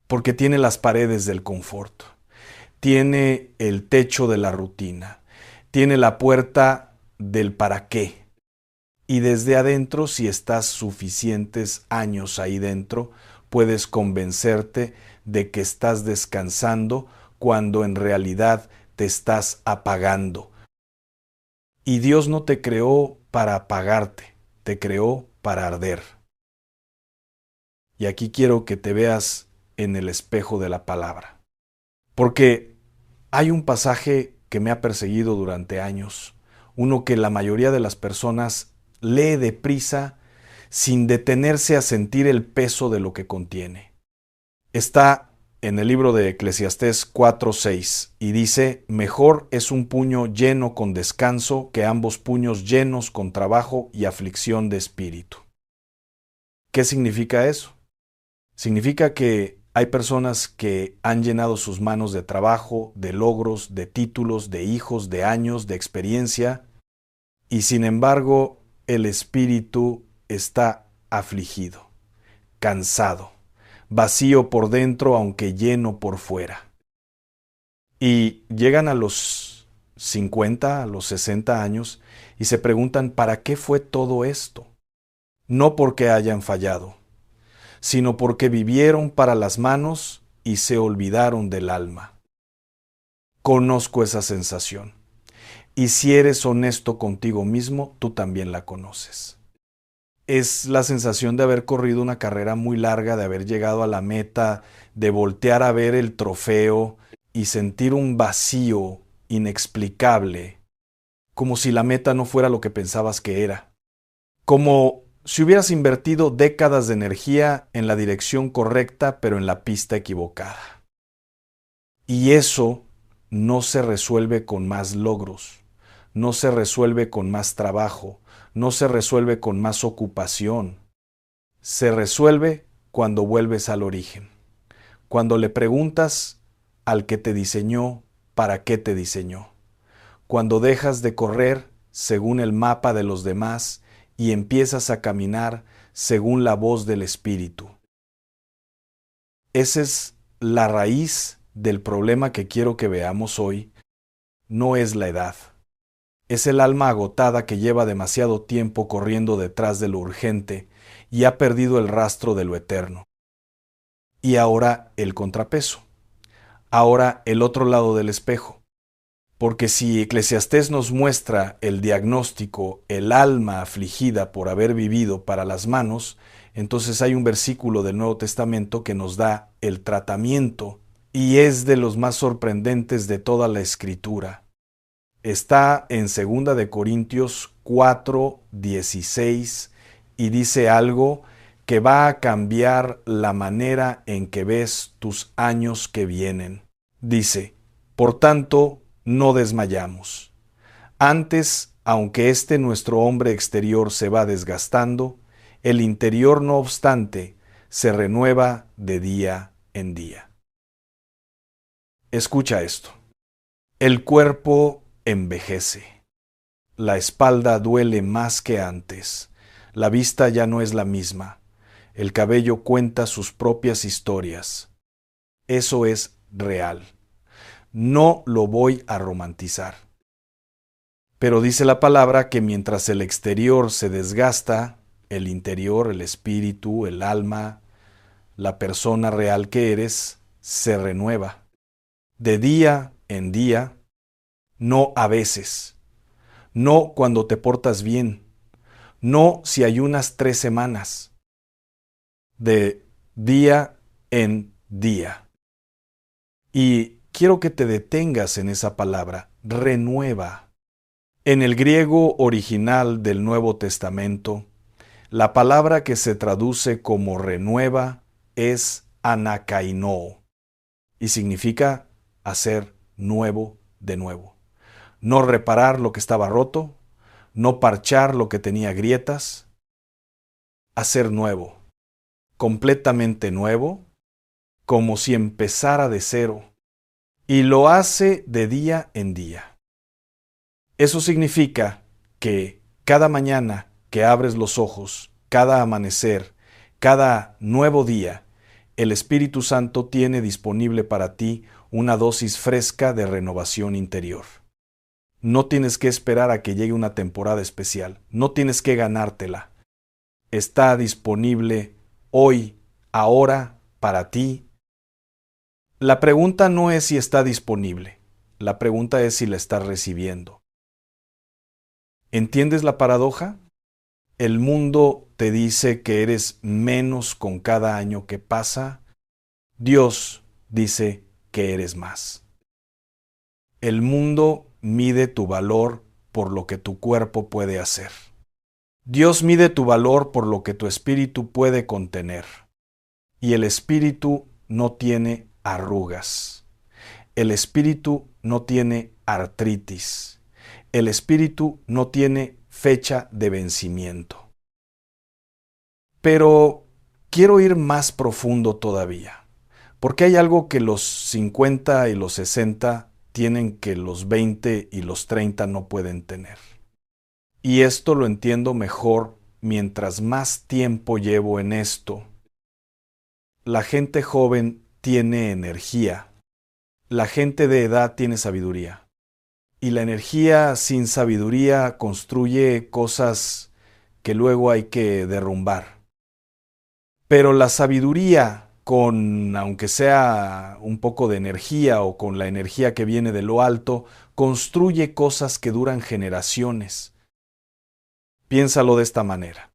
porque tiene las paredes del confort, tiene el techo de la rutina, tiene la puerta del para qué. Y desde adentro, si estás suficientes años ahí dentro, puedes convencerte de que estás descansando cuando en realidad te estás apagando. Y Dios no te creó para apagarte, te creó para arder. Y aquí quiero que te veas en el espejo de la palabra. Porque hay un pasaje que me ha perseguido durante años, uno que la mayoría de las personas lee deprisa sin detenerse a sentir el peso de lo que contiene. Está en el libro de Eclesiastés 4:6 y dice, mejor es un puño lleno con descanso que ambos puños llenos con trabajo y aflicción de espíritu. ¿Qué significa eso? Significa que hay personas que han llenado sus manos de trabajo, de logros, de títulos, de hijos, de años, de experiencia, y sin embargo el espíritu está afligido, cansado, vacío por dentro aunque lleno por fuera. Y llegan a los 50, a los 60 años y se preguntan ¿para qué fue todo esto? No porque hayan fallado, sino porque vivieron para las manos y se olvidaron del alma. Conozco esa sensación. Y si eres honesto contigo mismo, tú también la conoces. Es la sensación de haber corrido una carrera muy larga, de haber llegado a la meta, de voltear a ver el trofeo y sentir un vacío inexplicable, como si la meta no fuera lo que pensabas que era. Como si hubieras invertido décadas de energía en la dirección correcta, pero en la pista equivocada. Y eso no se resuelve con más logros, no se resuelve con más trabajo, no se resuelve con más ocupación. Se resuelve cuando vuelves al origen, cuando le preguntas al que te diseñó para qué te diseñó, cuando dejas de correr según el mapa de los demás y empiezas a caminar según la voz del Espíritu. Esa es la raíz del problema que quiero que veamos hoy. No es la edad. Es el alma agotada que lleva demasiado tiempo corriendo detrás de lo urgente y ha perdido el rastro de lo eterno. Y ahora el contrapeso. Ahora el otro lado del espejo. Porque si Eclesiastés nos muestra el diagnóstico, el alma afligida por haber vivido para las manos, entonces hay un versículo del Nuevo Testamento que nos da el tratamiento y es de los más sorprendentes de toda la Escritura. Está en 2 de Corintios 4:16 y dice algo que va a cambiar la manera en que ves tus años que vienen. Dice, por tanto, no desmayamos. Antes, aunque nuestro hombre exterior se va desgastando, el interior, no obstante, se renueva de día en día. Escucha esto. El cuerpo envejece. La espalda duele más que antes. La vista ya no es la misma. El cabello cuenta sus propias historias. Eso es real. No lo voy a romantizar. Pero dice la palabra que mientras el exterior se desgasta, el interior, el espíritu, el alma, la persona real que eres, se renueva. De día en día, no a veces, no cuando te portas bien, no si ayunas 3 semanas, de día en día. Y quiero que te detengas en esa palabra, renueva. En el griego original del Nuevo Testamento, la palabra que se traduce como renueva es anakainoo y significa hacer nuevo de nuevo. No reparar lo que estaba roto, no parchar lo que tenía grietas, hacer nuevo, completamente nuevo, como si empezara de cero, y lo hace de día en día. Eso significa que cada mañana que abres los ojos, cada amanecer, cada nuevo día, el Espíritu Santo tiene disponible para ti una dosis fresca de renovación interior. No tienes que esperar a que llegue una temporada especial, no tienes que ganártela. Está disponible hoy, ahora, para ti. La pregunta no es si está disponible, la pregunta es si la estás recibiendo. ¿Entiendes la paradoja? El mundo te dice que eres menos con cada año que pasa. Dios dice que eres más. El mundo mide tu valor por lo que tu cuerpo puede hacer. Dios mide tu valor por lo que tu espíritu puede contener. Y el espíritu no tiene arrugas. El espíritu no tiene artritis. El espíritu no tiene fecha de vencimiento. Pero quiero ir más profundo todavía, porque hay algo que los 50 y los 60 tienen que los 20 y los 30 no pueden tener. Y esto lo entiendo mejor mientras más tiempo llevo en esto. La gente joven tiene energía. La gente de edad tiene sabiduría. Y la energía sin sabiduría construye cosas que luego hay que derrumbar. Pero la sabiduría con, aunque sea un poco de energía o con la energía que viene de lo alto, construye cosas que duran generaciones. Piénsalo de esta manera.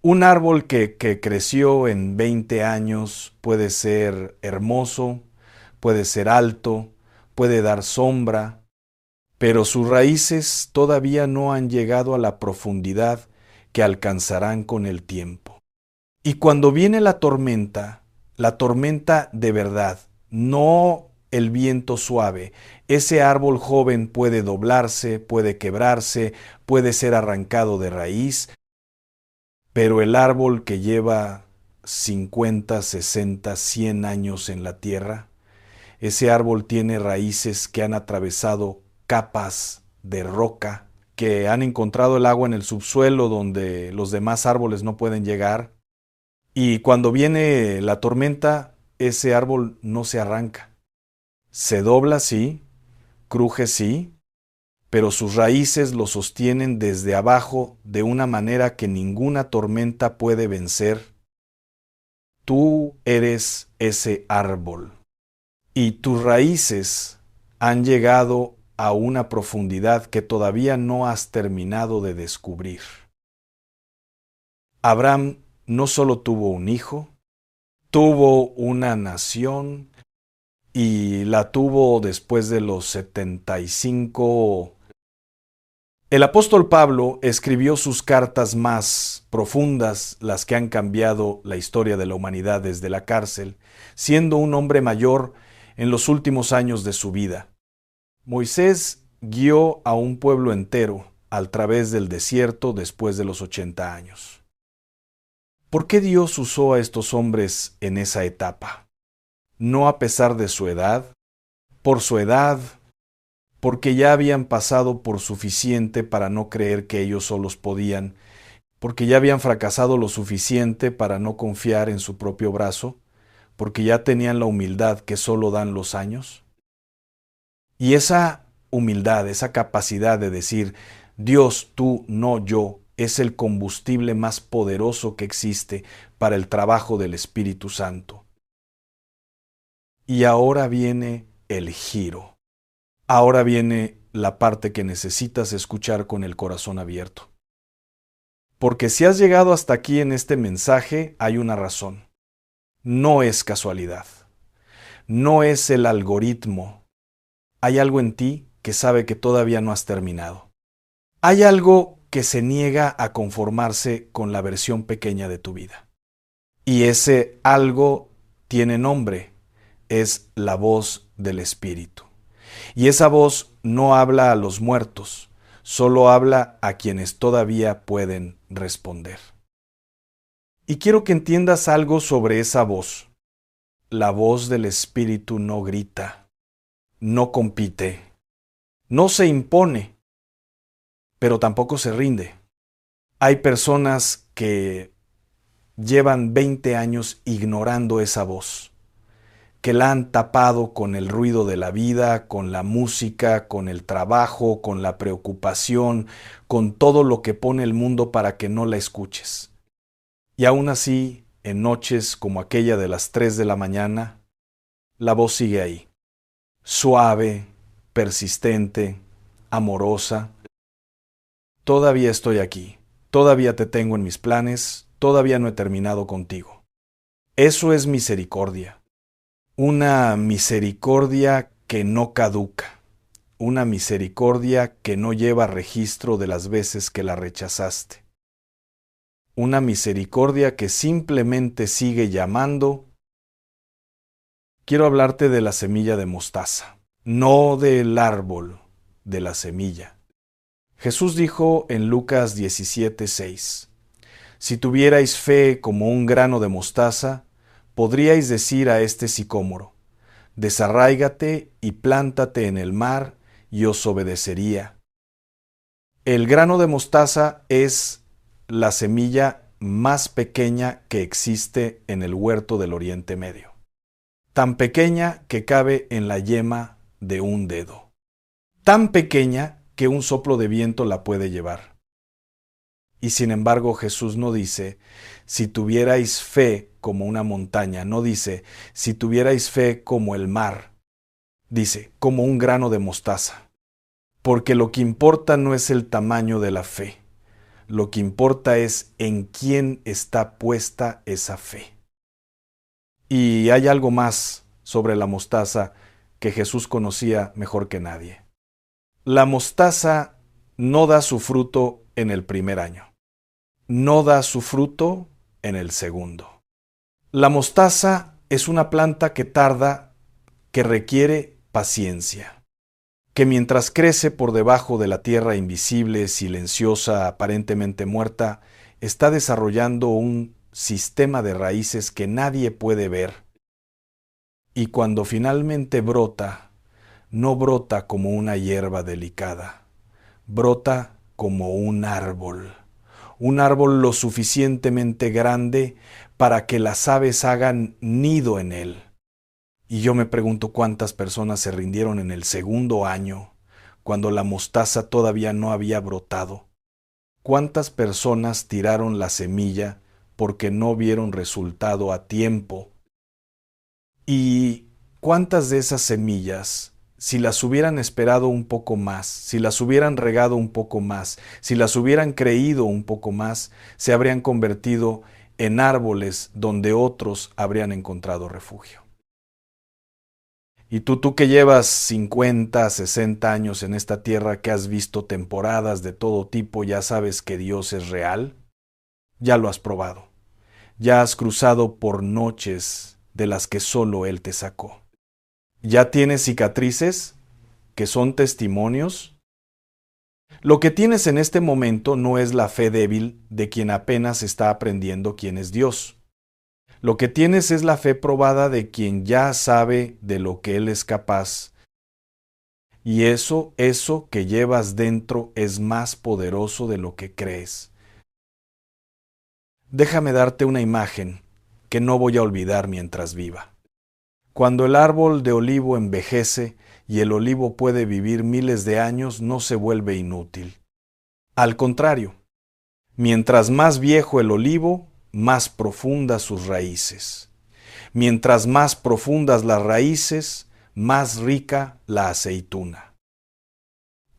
Un árbol que creció en 20 años puede ser hermoso, puede ser alto, puede dar sombra, pero sus raíces todavía no han llegado a la profundidad que alcanzarán con el tiempo. Y cuando viene la tormenta de verdad, no el viento suave, ese árbol joven puede doblarse, puede quebrarse, puede ser arrancado de raíz, pero el árbol que lleva 50, 60, 100 años en la tierra, ese árbol tiene raíces que han atravesado capas de roca, que han encontrado el agua en el subsuelo donde los demás árboles no pueden llegar. Y cuando viene la tormenta, ese árbol no se arranca. Se dobla, sí, cruje, sí, pero sus raíces lo sostienen desde abajo de una manera que ninguna tormenta puede vencer. Tú eres ese árbol y tus raíces han llegado a una profundidad que todavía no has terminado de descubrir. Abraham no solo tuvo un hijo, tuvo una nación y la tuvo después de los 75. El apóstol Pablo escribió sus cartas más profundas, las que han cambiado la historia de la humanidad desde la cárcel, siendo un hombre mayor en los últimos años de su vida. Moisés guió a un pueblo entero al través del desierto después de los 80 años. ¿Por qué Dios usó a estos hombres en esa etapa? No a pesar de su edad, por su edad, porque ya habían pasado por suficiente para no creer que ellos solos podían, porque ya habían fracasado lo suficiente para no confiar en su propio brazo, porque ya tenían la humildad que solo dan los años. Y esa humildad, esa capacidad de decir, Dios, tú, no yo, es el combustible más poderoso que existe para el trabajo del Espíritu Santo. Y ahora viene el giro. Ahora viene la parte que necesitas escuchar con el corazón abierto. Porque si has llegado hasta aquí en este mensaje, hay una razón. No es casualidad. No es el algoritmo. Hay algo en ti que sabe que todavía no has terminado. Hay algo que se niega a conformarse con la versión pequeña de tu vida. Y ese algo tiene nombre. Es la voz del Espíritu. Y esa voz no habla a los muertos, solo habla a quienes todavía pueden responder. Y quiero que entiendas algo sobre esa voz. La voz del Espíritu no grita, no compite, no se impone, pero tampoco se rinde. Hay personas que llevan 20 años ignorando esa voz, que la han tapado con el ruido de la vida, con la música, con el trabajo, con la preocupación, con todo lo que pone el mundo para que no la escuches. Y aún así, en noches como aquella de las 3 de la mañana, la voz sigue ahí, suave, persistente, amorosa. Todavía estoy aquí, todavía te tengo en mis planes, todavía no he terminado contigo. Eso es misericordia. Una misericordia que no caduca, una misericordia que no lleva registro de las veces que la rechazaste, una misericordia que simplemente sigue llamando. Quiero hablarte de la semilla de mostaza, no del árbol, de la semilla. Jesús dijo en Lucas 17:6, si tuvierais fe como un grano de mostaza, podríais decir a este sicómoro, desarráigate y plántate en el mar, y os obedecería. El grano de mostaza es la semilla más pequeña que existe en el huerto del Oriente Medio. Tan pequeña que cabe en la yema de un dedo. Tan pequeña que un soplo de viento la puede llevar. Y sin embargo Jesús no dice, si tuvierais fe como una montaña, no dice, si tuvierais fe como el mar, dice, como un grano de mostaza. Porque lo que importa no es el tamaño de la fe, lo que importa es en quién está puesta esa fe. Y hay algo más sobre la mostaza que Jesús conocía mejor que nadie. La mostaza no da su fruto en el primer año. No da su fruto en el segundo. La mostaza es una planta que tarda, que requiere paciencia, que mientras crece por debajo de la tierra invisible, silenciosa, aparentemente muerta, está desarrollando un sistema de raíces que nadie puede ver. Y cuando finalmente brota, no brota como una hierba delicada, brota como un árbol lo suficientemente grande para que las aves hagan nido en él. Y yo me pregunto cuántas personas se rindieron en el segundo año, cuando la mostaza todavía no había brotado. ¿Cuántas personas tiraron la semilla porque no vieron resultado a tiempo? ¿Y cuántas de esas semillas, si las hubieran esperado un poco más, si las hubieran regado un poco más, si las hubieran creído un poco más, se habrían convertido en árboles donde otros habrían encontrado refugio? Y tú que llevas 50, 60 años en esta tierra, que has visto temporadas de todo tipo, ya sabes que Dios es real, ya lo has probado, ya has cruzado por noches de las que solo Él te sacó. ¿Ya tienes cicatrices que son testimonios? Lo que tienes en este momento no es la fe débil de quien apenas está aprendiendo quién es Dios. Lo que tienes es la fe probada de quien ya sabe de lo que Él es capaz. Y eso que llevas dentro es más poderoso de lo que crees. Déjame darte una imagen que no voy a olvidar mientras viva. Cuando el árbol de olivo envejece y el olivo puede vivir miles de años, no se vuelve inútil. Al contrario, mientras más viejo el olivo, más profundas sus raíces. Mientras más profundas las raíces, más rica la aceituna.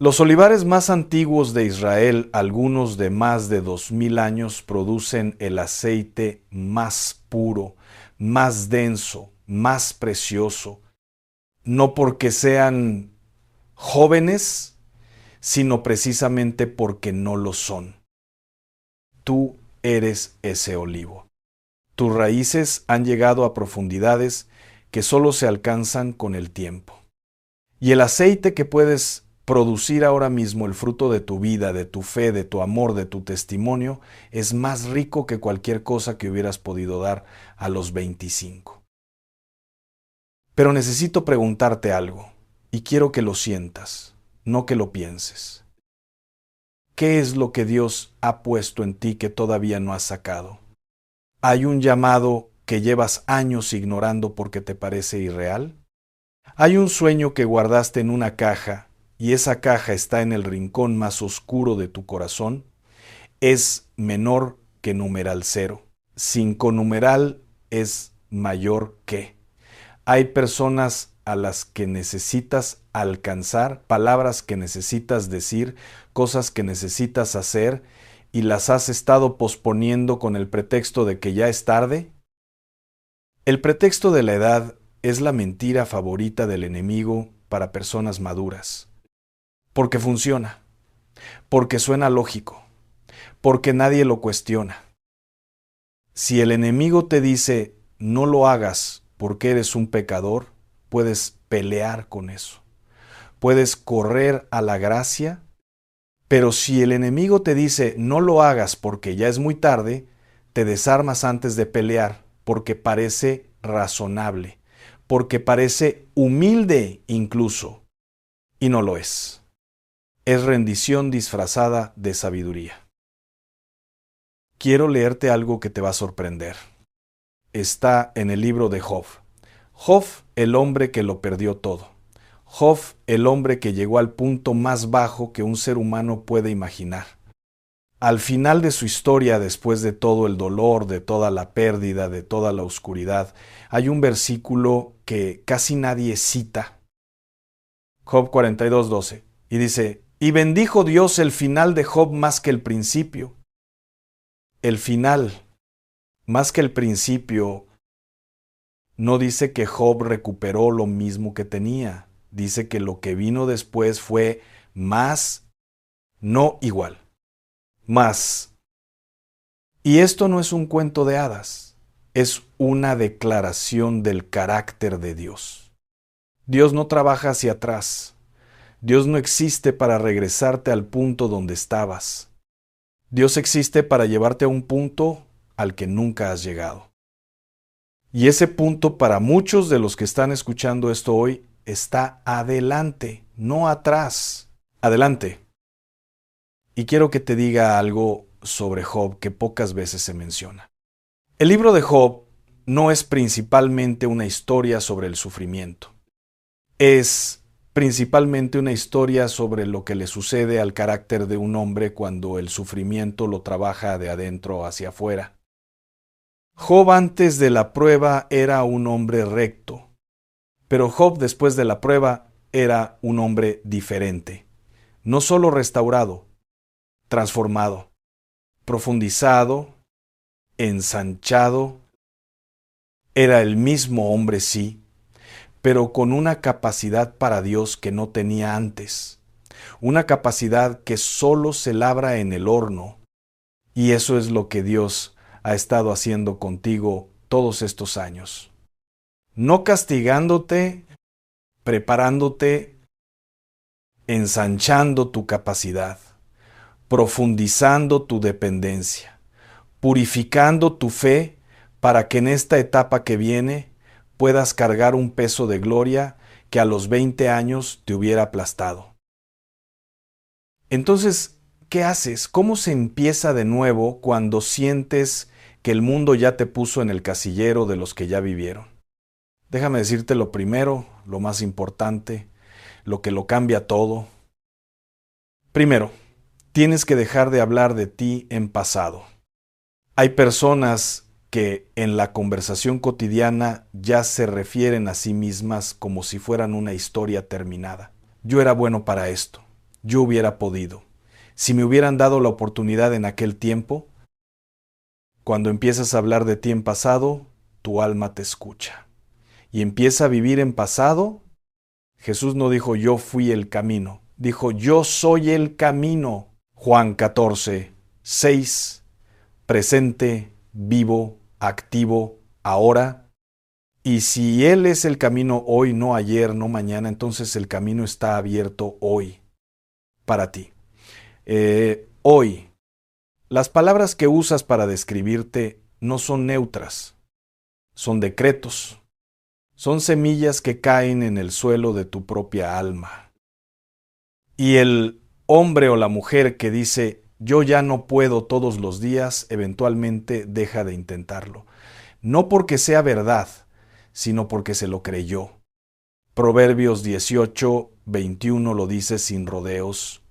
Los olivares más antiguos de Israel, algunos de más de 2000 años, producen el aceite más puro, más denso, más precioso, no porque sean jóvenes, sino precisamente porque no lo son. Tú eres ese olivo. Tus raíces han llegado a profundidades que solo se alcanzan con el tiempo. Y el aceite que puedes producir ahora mismo, el fruto de tu vida, de tu fe, de tu amor, de tu testimonio, es más rico que cualquier cosa que hubieras podido dar a los 25. Pero necesito preguntarte algo, y quiero que lo sientas, no que lo pienses. ¿Qué es lo que Dios ha puesto en ti que todavía no has sacado? ¿Hay un llamado que llevas años ignorando porque te parece irreal? ¿Hay un sueño que guardaste en una caja y esa caja está en el rincón más oscuro de tu corazón? Es menor que numeral 0. 5 numeral es mayor que. Hay personas a las que necesitas alcanzar, palabras que necesitas decir, cosas que necesitas hacer, y las has estado posponiendo con el pretexto de que ya es tarde. El pretexto de la edad es la mentira favorita del enemigo para personas maduras. Porque funciona, porque suena lógico, porque nadie lo cuestiona. Si el enemigo te dice, no lo hagas porque eres un pecador, puedes pelear con eso. Puedes correr a la gracia, pero si el enemigo te dice, no lo hagas porque ya es muy tarde, te desarmas antes de pelear, porque parece razonable, porque parece humilde incluso, y no lo es. Es rendición disfrazada de sabiduría. Quiero leerte algo que te va a sorprender. Está en el libro de Job. Job, el hombre que lo perdió todo. Job, el hombre que llegó al punto más bajo que un ser humano puede imaginar. Al final de su historia, después de todo el dolor, de toda la pérdida, de toda la oscuridad, hay un versículo que casi nadie cita. Job 42:12. Y dice, y bendijo Dios el final de Job más que el principio. El final, más que el principio, no dice que Job recuperó lo mismo que tenía. Dice que lo que vino después fue más, no igual, más. Y esto no es un cuento de hadas, es una declaración del carácter de Dios. Dios no trabaja hacia atrás. Dios no existe para regresarte al punto donde estabas. Dios existe para llevarte a un punto al que nunca has llegado. Y ese punto para muchos de los que están escuchando esto hoy está adelante, no atrás. Adelante. Y quiero que te diga algo sobre Job que pocas veces se menciona. El libro de Job no es principalmente una historia sobre el sufrimiento. Es principalmente una historia sobre lo que le sucede al carácter de un hombre cuando el sufrimiento lo trabaja de adentro hacia afuera. Job antes de la prueba era un hombre recto, pero Job después de la prueba era un hombre diferente, no solo restaurado, transformado, profundizado, ensanchado. Era el mismo hombre, sí, pero con una capacidad para Dios que no tenía antes, una capacidad que solo se labra en el horno, y eso es lo que Dios ha estado haciendo contigo todos estos años. No castigándote, preparándote, ensanchando tu capacidad, profundizando tu dependencia, purificando tu fe para que en esta etapa que viene puedas cargar un peso de gloria que a los 20 años te hubiera aplastado. Entonces, ¿qué haces? ¿Cómo se empieza de nuevo cuando sientes que el mundo ya te puso en el casillero de los que ya vivieron? Déjame decirte lo primero, lo más importante, lo que lo cambia todo. Primero, tienes que dejar de hablar de ti en pasado. Hay personas que en la conversación cotidiana ya se refieren a sí mismas como si fueran una historia terminada. Yo era bueno para esto. Yo hubiera podido. Si me hubieran dado la oportunidad en aquel tiempo, cuando empiezas a hablar de ti en pasado, tu alma te escucha. Y empieza a vivir en pasado. Jesús no dijo yo fui el camino, dijo yo soy el camino. Juan 14:6, presente, vivo, activo, ahora. Y si Él es el camino hoy, no ayer, no mañana, entonces el camino está abierto hoy para ti. Hoy, las palabras que usas para describirte no son neutras, son decretos, son semillas que caen en el suelo de tu propia alma. Y el hombre o la mujer que dice, yo ya no puedo todos los días, eventualmente deja de intentarlo. No porque sea verdad, sino porque se lo creyó. Proverbios 18:21 lo dice sin rodeos.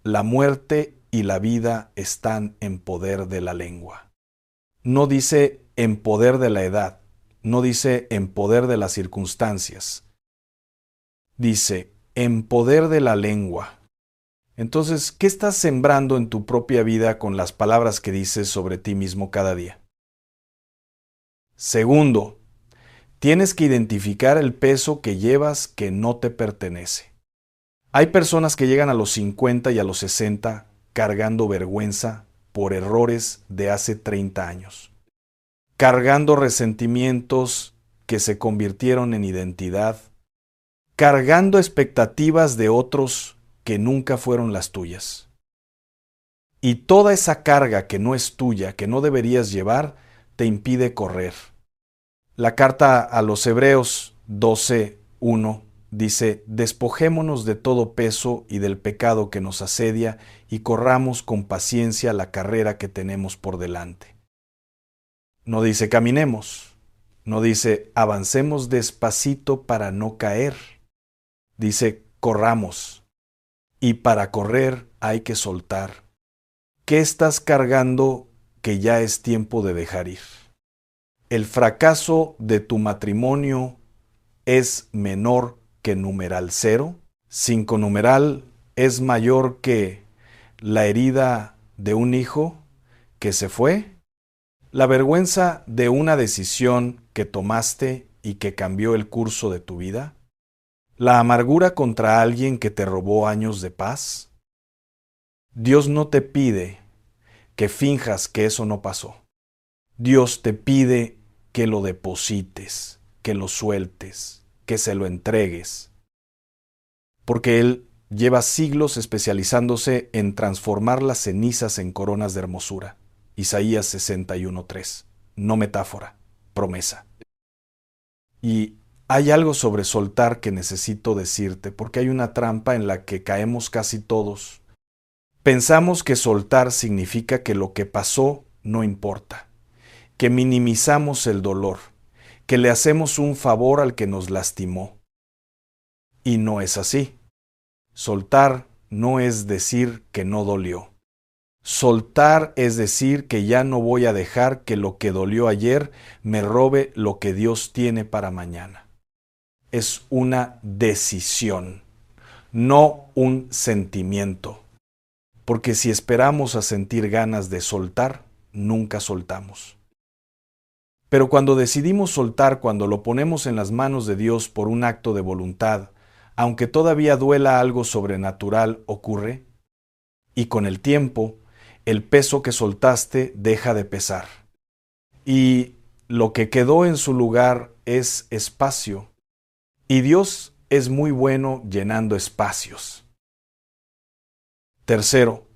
La muerte y la vida están en poder de la lengua. No dice en poder de la edad, no dice en poder de las circunstancias. Dice en poder de la lengua. Entonces, ¿qué estás sembrando en tu propia vida con las palabras que dices sobre ti mismo cada día? Segundo, tienes que identificar el peso que llevas que no te pertenece. Hay personas que llegan a los 50 y a los 60 cargando vergüenza por errores de hace 30 años, cargando resentimientos que se convirtieron en identidad, cargando expectativas de otros que nunca fueron las tuyas. Y toda esa carga que no es tuya, que no deberías llevar, te impide correr. La carta a los Hebreos 12:1 dice, despojémonos de todo peso y del pecado que nos asedia y corramos con paciencia la carrera que tenemos por delante. No dice caminemos, no dice avancemos despacito para no caer. Dice corramos. Y para correr hay que soltar. ¿Qué estás cargando que ya es tiempo de dejar ir? ¿El fracaso de tu matrimonio es menor que numeral 0? ¿5 numeral es mayor que la herida de un hijo que se fue? ¿La vergüenza de una decisión que tomaste y que cambió el curso de tu vida? ¿La amargura contra alguien que te robó años de paz? Dios no te pide que finjas que eso no pasó. Dios te pide que lo deposites, que lo sueltes, que se lo entregues. Porque Él lleva siglos especializándose en transformar las cenizas en coronas de hermosura. Isaías 61:3. No metáfora, promesa. Y hay algo sobre soltar que necesito decirte, porque hay una trampa en la que caemos casi todos. Pensamos que soltar significa que lo que pasó no importa, que minimizamos el dolor, que le hacemos un favor al que nos lastimó. Y no es así. Soltar no es decir que no dolió. Soltar es decir que ya no voy a dejar que lo que dolió ayer me robe lo que Dios tiene para mañana. Es una decisión, no un sentimiento. Porque si esperamos a sentir ganas de soltar, nunca soltamos. Pero cuando decidimos soltar, cuando lo ponemos en las manos de Dios por un acto de voluntad, aunque todavía duela algo sobrenatural, ocurre, y con el tiempo, el peso que soltaste deja de pesar. Y lo que quedó en su lugar es espacio. Y Dios es muy bueno llenando espacios. Tercero,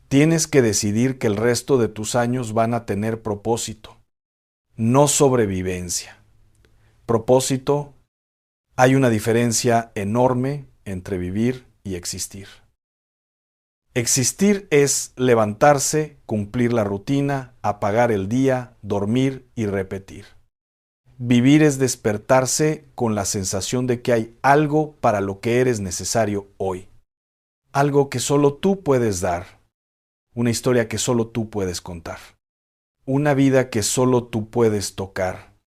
tienes que decidir que el resto de tus años van a tener propósito, no sobrevivencia. Propósito, hay una diferencia enorme entre vivir y existir. Existir es levantarse, cumplir la rutina, apagar el día, dormir y repetir. Vivir es despertarse con la sensación de que hay algo para lo que eres necesario hoy. Algo que solo tú puedes dar. Una historia que solo tú puedes contar. Una vida que solo tú puedes tocar.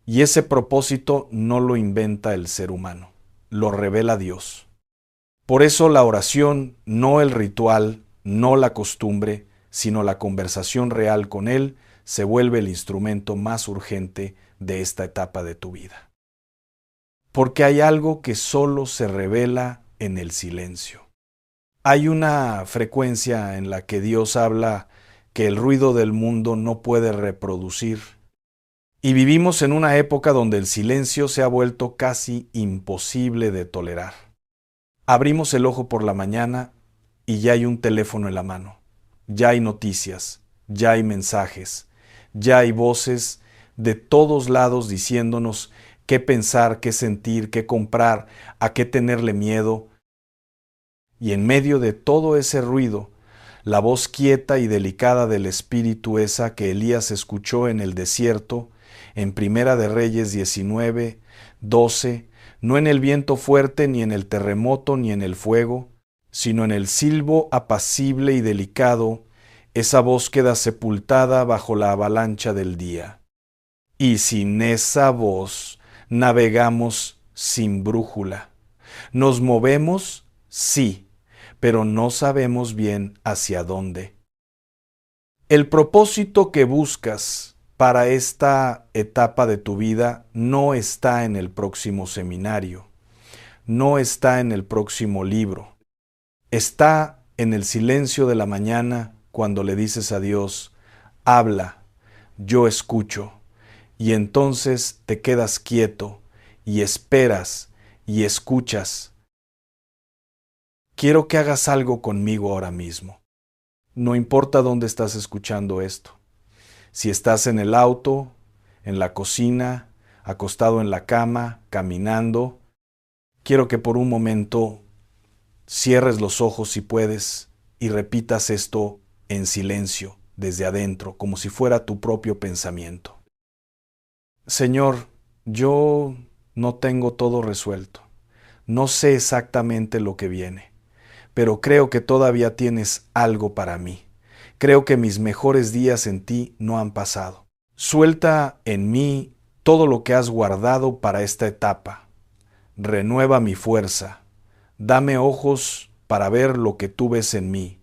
Y ese propósito no lo inventa el ser humano, lo revela Dios. Por eso la oración, no el ritual, no la costumbre, sino la conversación real con Él, se vuelve el instrumento más urgente de esta etapa de tu vida. Porque hay algo que solo se revela en el silencio. Hay una frecuencia en la que Dios habla que el ruido del mundo no puede reproducir. Y vivimos en una época donde el silencio se ha vuelto casi imposible de tolerar. Abrimos el ojo por la mañana y ya hay un teléfono en la mano. Ya hay noticias, ya hay mensajes, ya hay voces de todos lados diciéndonos qué pensar, qué sentir, qué comprar, a qué tenerle miedo. Y en medio de todo ese ruido, la voz quieta y delicada del Espíritu, esa que Elías escuchó en el desierto, en Primera de Reyes 19:12, no en el viento fuerte, ni en el terremoto, ni en el fuego, sino en el silbo apacible y delicado, esa voz queda sepultada bajo la avalancha del día. Y sin esa voz navegamos sin brújula. Nos movemos, sí, pero no sabemos bien hacia dónde. El propósito que buscas para esta etapa de tu vida no está en el próximo seminario, no está en el próximo libro, está en el silencio de la mañana cuando le dices a Dios, habla, yo escucho, y entonces te quedas quieto y esperas y escuchas. Quiero que hagas algo conmigo ahora mismo. No importa dónde estás escuchando esto. Si estás en el auto, en la cocina, acostado en la cama, caminando, quiero que por un momento cierres los ojos si puedes y repitas esto en silencio, desde adentro, como si fuera tu propio pensamiento. Señor, yo no tengo todo resuelto. No sé exactamente lo que viene, pero creo que todavía tienes algo para mí. Creo que mis mejores días en ti no han pasado. Suelta en mí todo lo que has guardado para esta etapa. Renueva mi fuerza. Dame ojos para ver lo que tú ves en mí.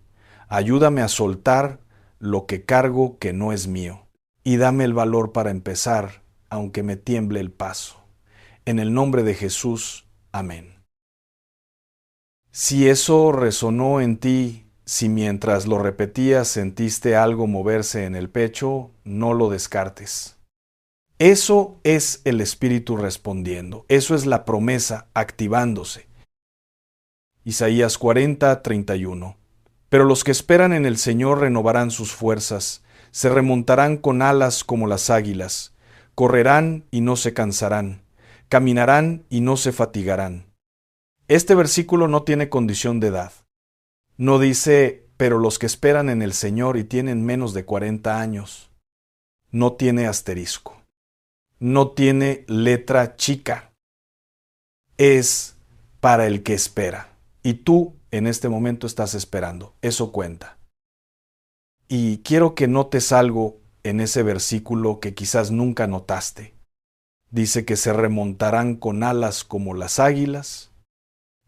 Ayúdame a soltar lo que cargo que no es mío. Y dame el valor para empezar, aunque me tiemble el paso. En el nombre de Jesús. Amén. Si eso resonó en ti, si mientras lo repetías sentiste algo moverse en el pecho, no lo descartes. Eso es el Espíritu respondiendo. Eso es la promesa activándose. Isaías 40:31. Pero los que esperan en el Señor renovarán sus fuerzas, se remontarán con alas como las águilas, correrán y no se cansarán, caminarán y no se fatigarán. Este versículo no tiene condición de edad. No dice, pero los que esperan en el Señor y tienen menos de 40 años. No tiene asterisco. No tiene letra chica. Es para el que espera. Y tú en este momento estás esperando. Eso cuenta. Y quiero que notes algo en ese versículo que quizás nunca notaste. Dice que se remontarán con alas como las águilas.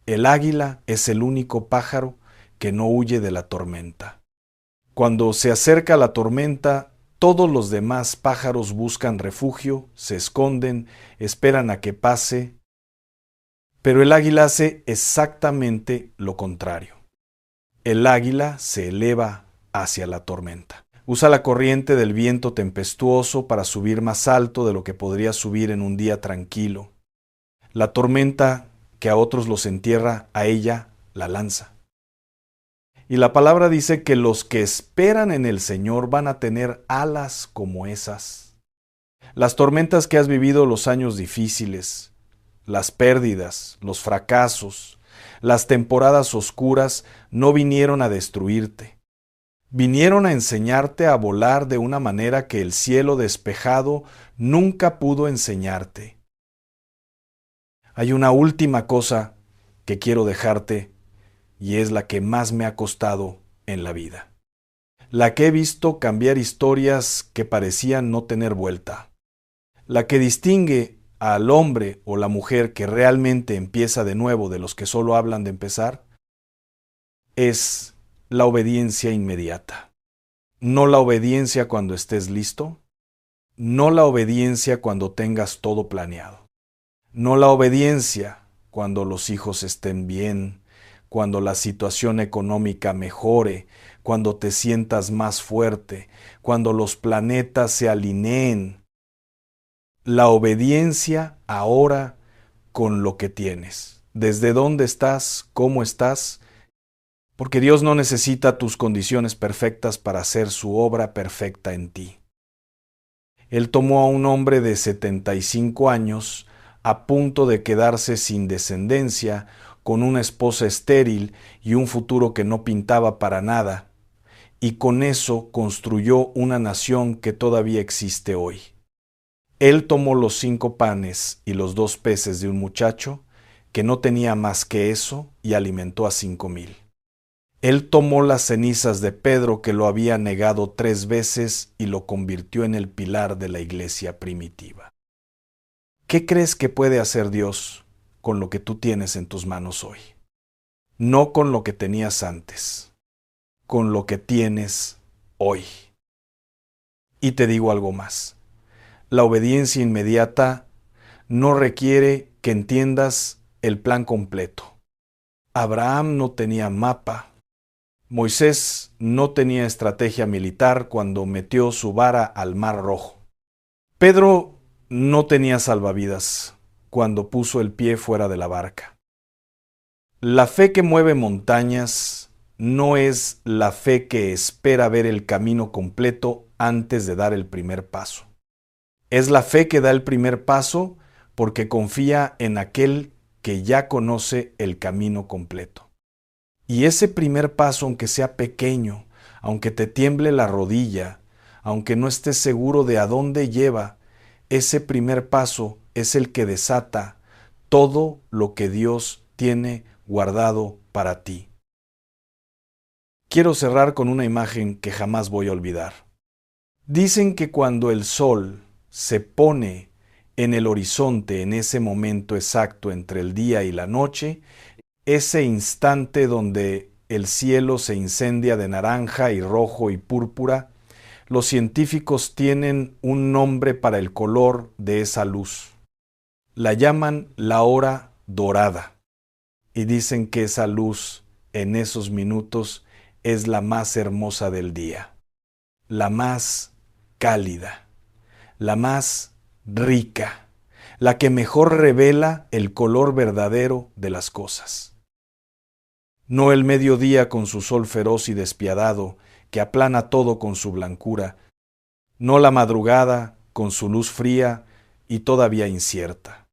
El águila es el único pájaro que no huye de la tormenta. Cuando se acerca la tormenta, todos los demás pájaros buscan refugio, se esconden, esperan a que pase, pero el águila hace exactamente lo contrario. El águila se eleva hacia la tormenta. Usa la corriente del viento tempestuoso para subir más alto de lo que podría subir en un día tranquilo. La tormenta que a otros los entierra, a ella la lanza. Y la palabra dice que los que esperan en el Señor van a tener alas como esas. Las tormentas que has vivido, los años difíciles, las pérdidas, los fracasos, las temporadas oscuras, no vinieron a destruirte. Vinieron a enseñarte a volar de una manera que el cielo despejado nunca pudo enseñarte. Hay una última cosa que quiero dejarte y es la que más me ha costado en la vida. La que he visto cambiar historias que parecían no tener vuelta. La que distingue al hombre o la mujer que realmente empieza de nuevo de los que solo hablan de empezar es la obediencia inmediata. No la obediencia cuando estés listo, no la obediencia cuando tengas todo planeado. No la obediencia cuando los hijos estén bien, cuando la situación económica mejore, cuando te sientas más fuerte, cuando los planetas se alineen. La obediencia ahora con lo que tienes. ¿Desde dónde estás? ¿Cómo estás? Porque Dios no necesita tus condiciones perfectas para hacer su obra perfecta en ti. Él tomó a un hombre de 75 años, a punto de quedarse sin descendencia, con una esposa estéril y un futuro que no pintaba para nada, y con eso construyó una nación que todavía existe hoy. Él tomó los 5 panes y los 2 peces de un muchacho que no tenía más que eso y alimentó a 5,000. Él tomó las cenizas de Pedro que lo había negado 3 veces y lo convirtió en el pilar de la iglesia primitiva. ¿Qué crees que puede hacer Dios con lo que tú tienes en tus manos hoy? No con lo que tenías antes, con lo que tienes hoy. Y te digo algo más. La obediencia inmediata no requiere que entiendas el plan completo. Abraham no tenía mapa. Moisés no tenía estrategia militar cuando metió su vara al Mar Rojo. Pedro no tenía salvavidas cuando puso el pie fuera de la barca. La fe que mueve montañas no es la fe que espera ver el camino completo antes de dar el primer paso. Es la fe que da el primer paso porque confía en aquel que ya conoce el camino completo. Y ese primer paso, aunque sea pequeño, aunque te tiemble la rodilla, aunque no estés seguro de a dónde lleva, ese primer paso es el que desata todo lo que Dios tiene guardado para ti. Quiero cerrar con una imagen que jamás voy a olvidar. Dicen que cuando el sol se pone en el horizonte en ese momento exacto entre el día y la noche, ese instante donde el cielo se incendia de naranja y rojo y púrpura, los científicos tienen un nombre para el color de esa luz. La llaman la hora dorada y dicen que esa luz en esos minutos es la más hermosa del día, la más cálida, la más rica, la que mejor revela el color verdadero de las cosas. No el mediodía con su sol feroz y despiadado, que aplana todo con su blancura, no la madrugada con su luz fría y todavía incierta.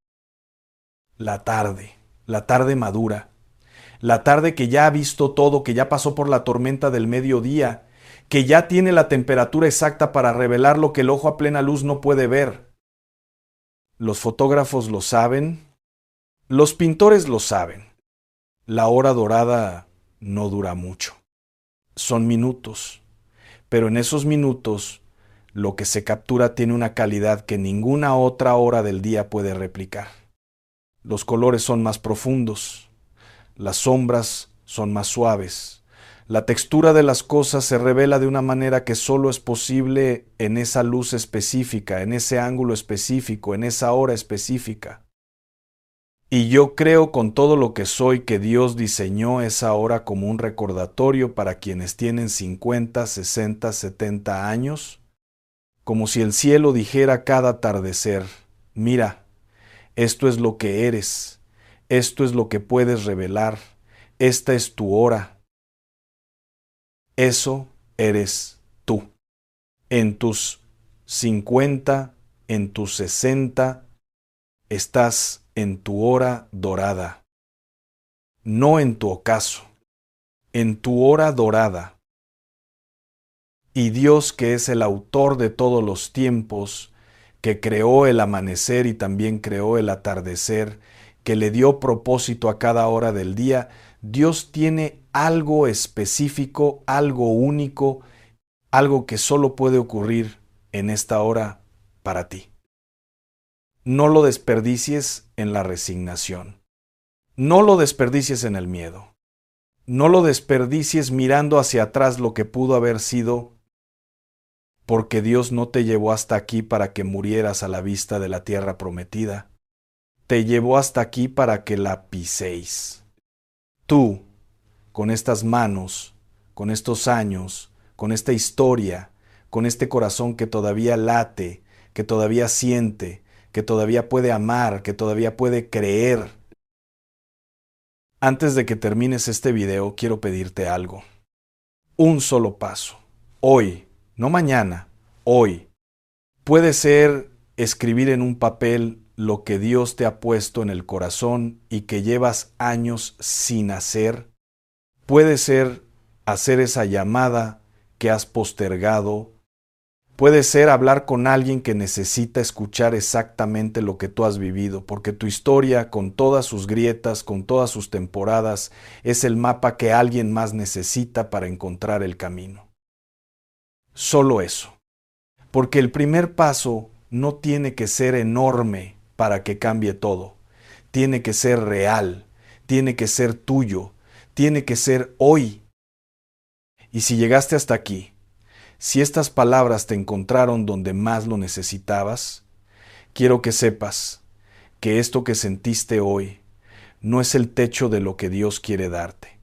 La tarde madura, la tarde que ya ha visto todo, que ya pasó por la tormenta del mediodía, que ya tiene la temperatura exacta para revelar lo que el ojo a plena luz no puede ver. Los fotógrafos lo saben, los pintores lo saben. La hora dorada no dura mucho. Son minutos, pero en esos minutos lo que se captura tiene una calidad que ninguna otra hora del día puede replicar. Los colores son más profundos, las sombras son más suaves, la textura de las cosas se revela de una manera que solo es posible en esa luz específica, en ese ángulo específico, en esa hora específica. Y yo creo con todo lo que soy que Dios diseñó esa hora como un recordatorio para quienes tienen 50, 60, 70 años, como si el cielo dijera cada atardecer, mira, esto es lo que eres, esto es lo que puedes revelar, esta es tu hora. Eso eres tú. En tus 50, en tus 60, estás en tu hora dorada. No en tu ocaso, en tu hora dorada. Y Dios, que es el autor de todos los tiempos, que creó el amanecer y también creó el atardecer, que le dio propósito a cada hora del día, Dios tiene algo específico, algo único, algo que solo puede ocurrir en esta hora para ti. No lo desperdicies en la resignación. No lo desperdicies en el miedo. No lo desperdicies mirando hacia atrás lo que pudo haber sido, porque Dios no te llevó hasta aquí para que murieras a la vista de la tierra prometida. Te llevó hasta aquí para que la piséis. Tú, con estas manos, con estos años, con esta historia, con este corazón que todavía late, que todavía siente, que todavía puede amar, que todavía puede creer. Antes de que termines este video, quiero pedirte algo. Un solo paso. Hoy, no mañana, hoy. Puede ser escribir en un papel lo que Dios te ha puesto en el corazón y que llevas años sin hacer. Puede ser hacer esa llamada que has postergado. Puede ser hablar con alguien que necesita escuchar exactamente lo que tú has vivido, porque tu historia, con todas sus grietas, con todas sus temporadas, es el mapa que alguien más necesita para encontrar el camino. Solo eso. Porque el primer paso no tiene que ser enorme para que cambie todo. Tiene que ser real, tiene que ser tuyo, tiene que ser hoy. Y si llegaste hasta aquí, si estas palabras te encontraron donde más lo necesitabas, quiero que sepas que esto que sentiste hoy no es el techo de lo que Dios quiere darte.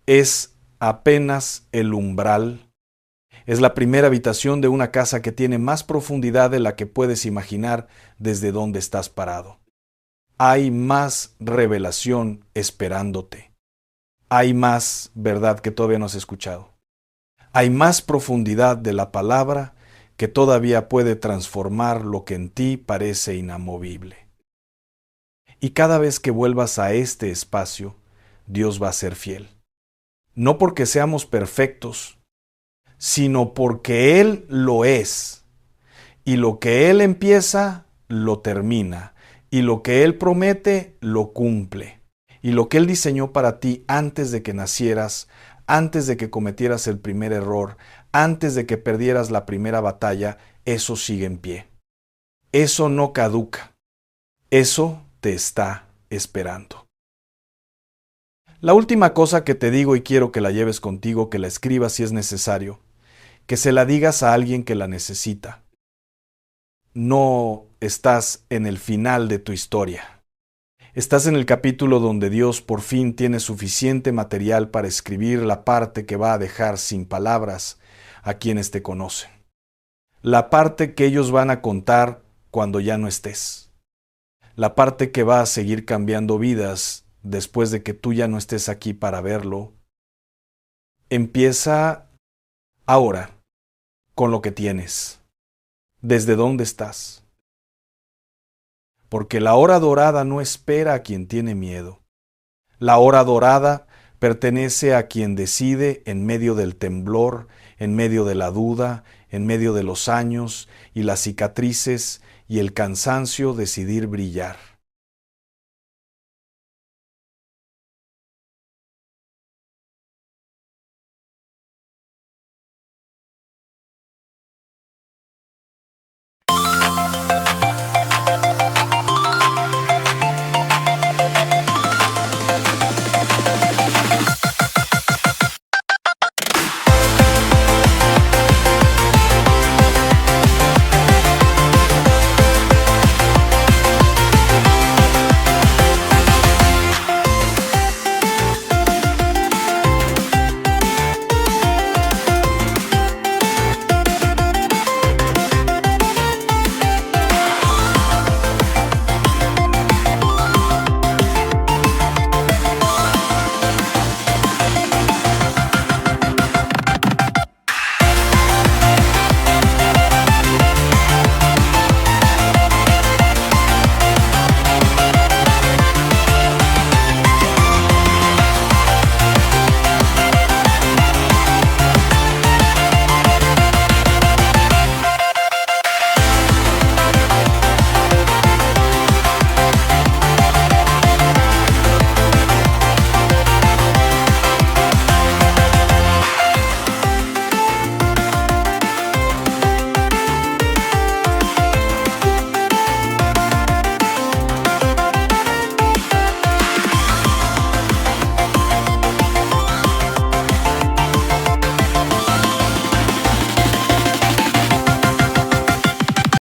Es apenas el umbral. Es la primera habitación de una casa que tiene más profundidad de la que puedes imaginar desde donde estás parado. Hay más revelación esperándote. Hay más verdad que todavía no has escuchado. Hay más profundidad de la palabra que todavía puede transformar lo que en ti parece inamovible. Y cada vez que vuelvas a este espacio, Dios va a ser fiel. No porque seamos perfectos, sino porque Él lo es. Y lo que Él empieza, lo termina. Y lo que Él promete, lo cumple. Y lo que Él diseñó para ti antes de que nacieras, antes de que cometieras el primer error, antes de que perdieras la primera batalla, eso sigue en pie. Eso no caduca. Eso te está esperando. La última cosa que te digo y quiero que la lleves contigo, que la escribas si es necesario, que se la digas a alguien que la necesita. No estás en el final de tu historia. Estás en el capítulo donde Dios por fin tiene suficiente material para escribir la parte que va a dejar sin palabras a quienes te conocen. La parte que ellos van a contar cuando ya no estés. La parte que va a seguir cambiando vidas después de que tú ya no estés aquí para verlo. Empieza ahora con lo que tienes. ¿Desde dónde estás? Porque la hora dorada no espera a quien tiene miedo. La hora dorada pertenece a quien decide en medio del temblor, en medio de la duda, en medio de los años y las cicatrices y el cansancio decidir brillar.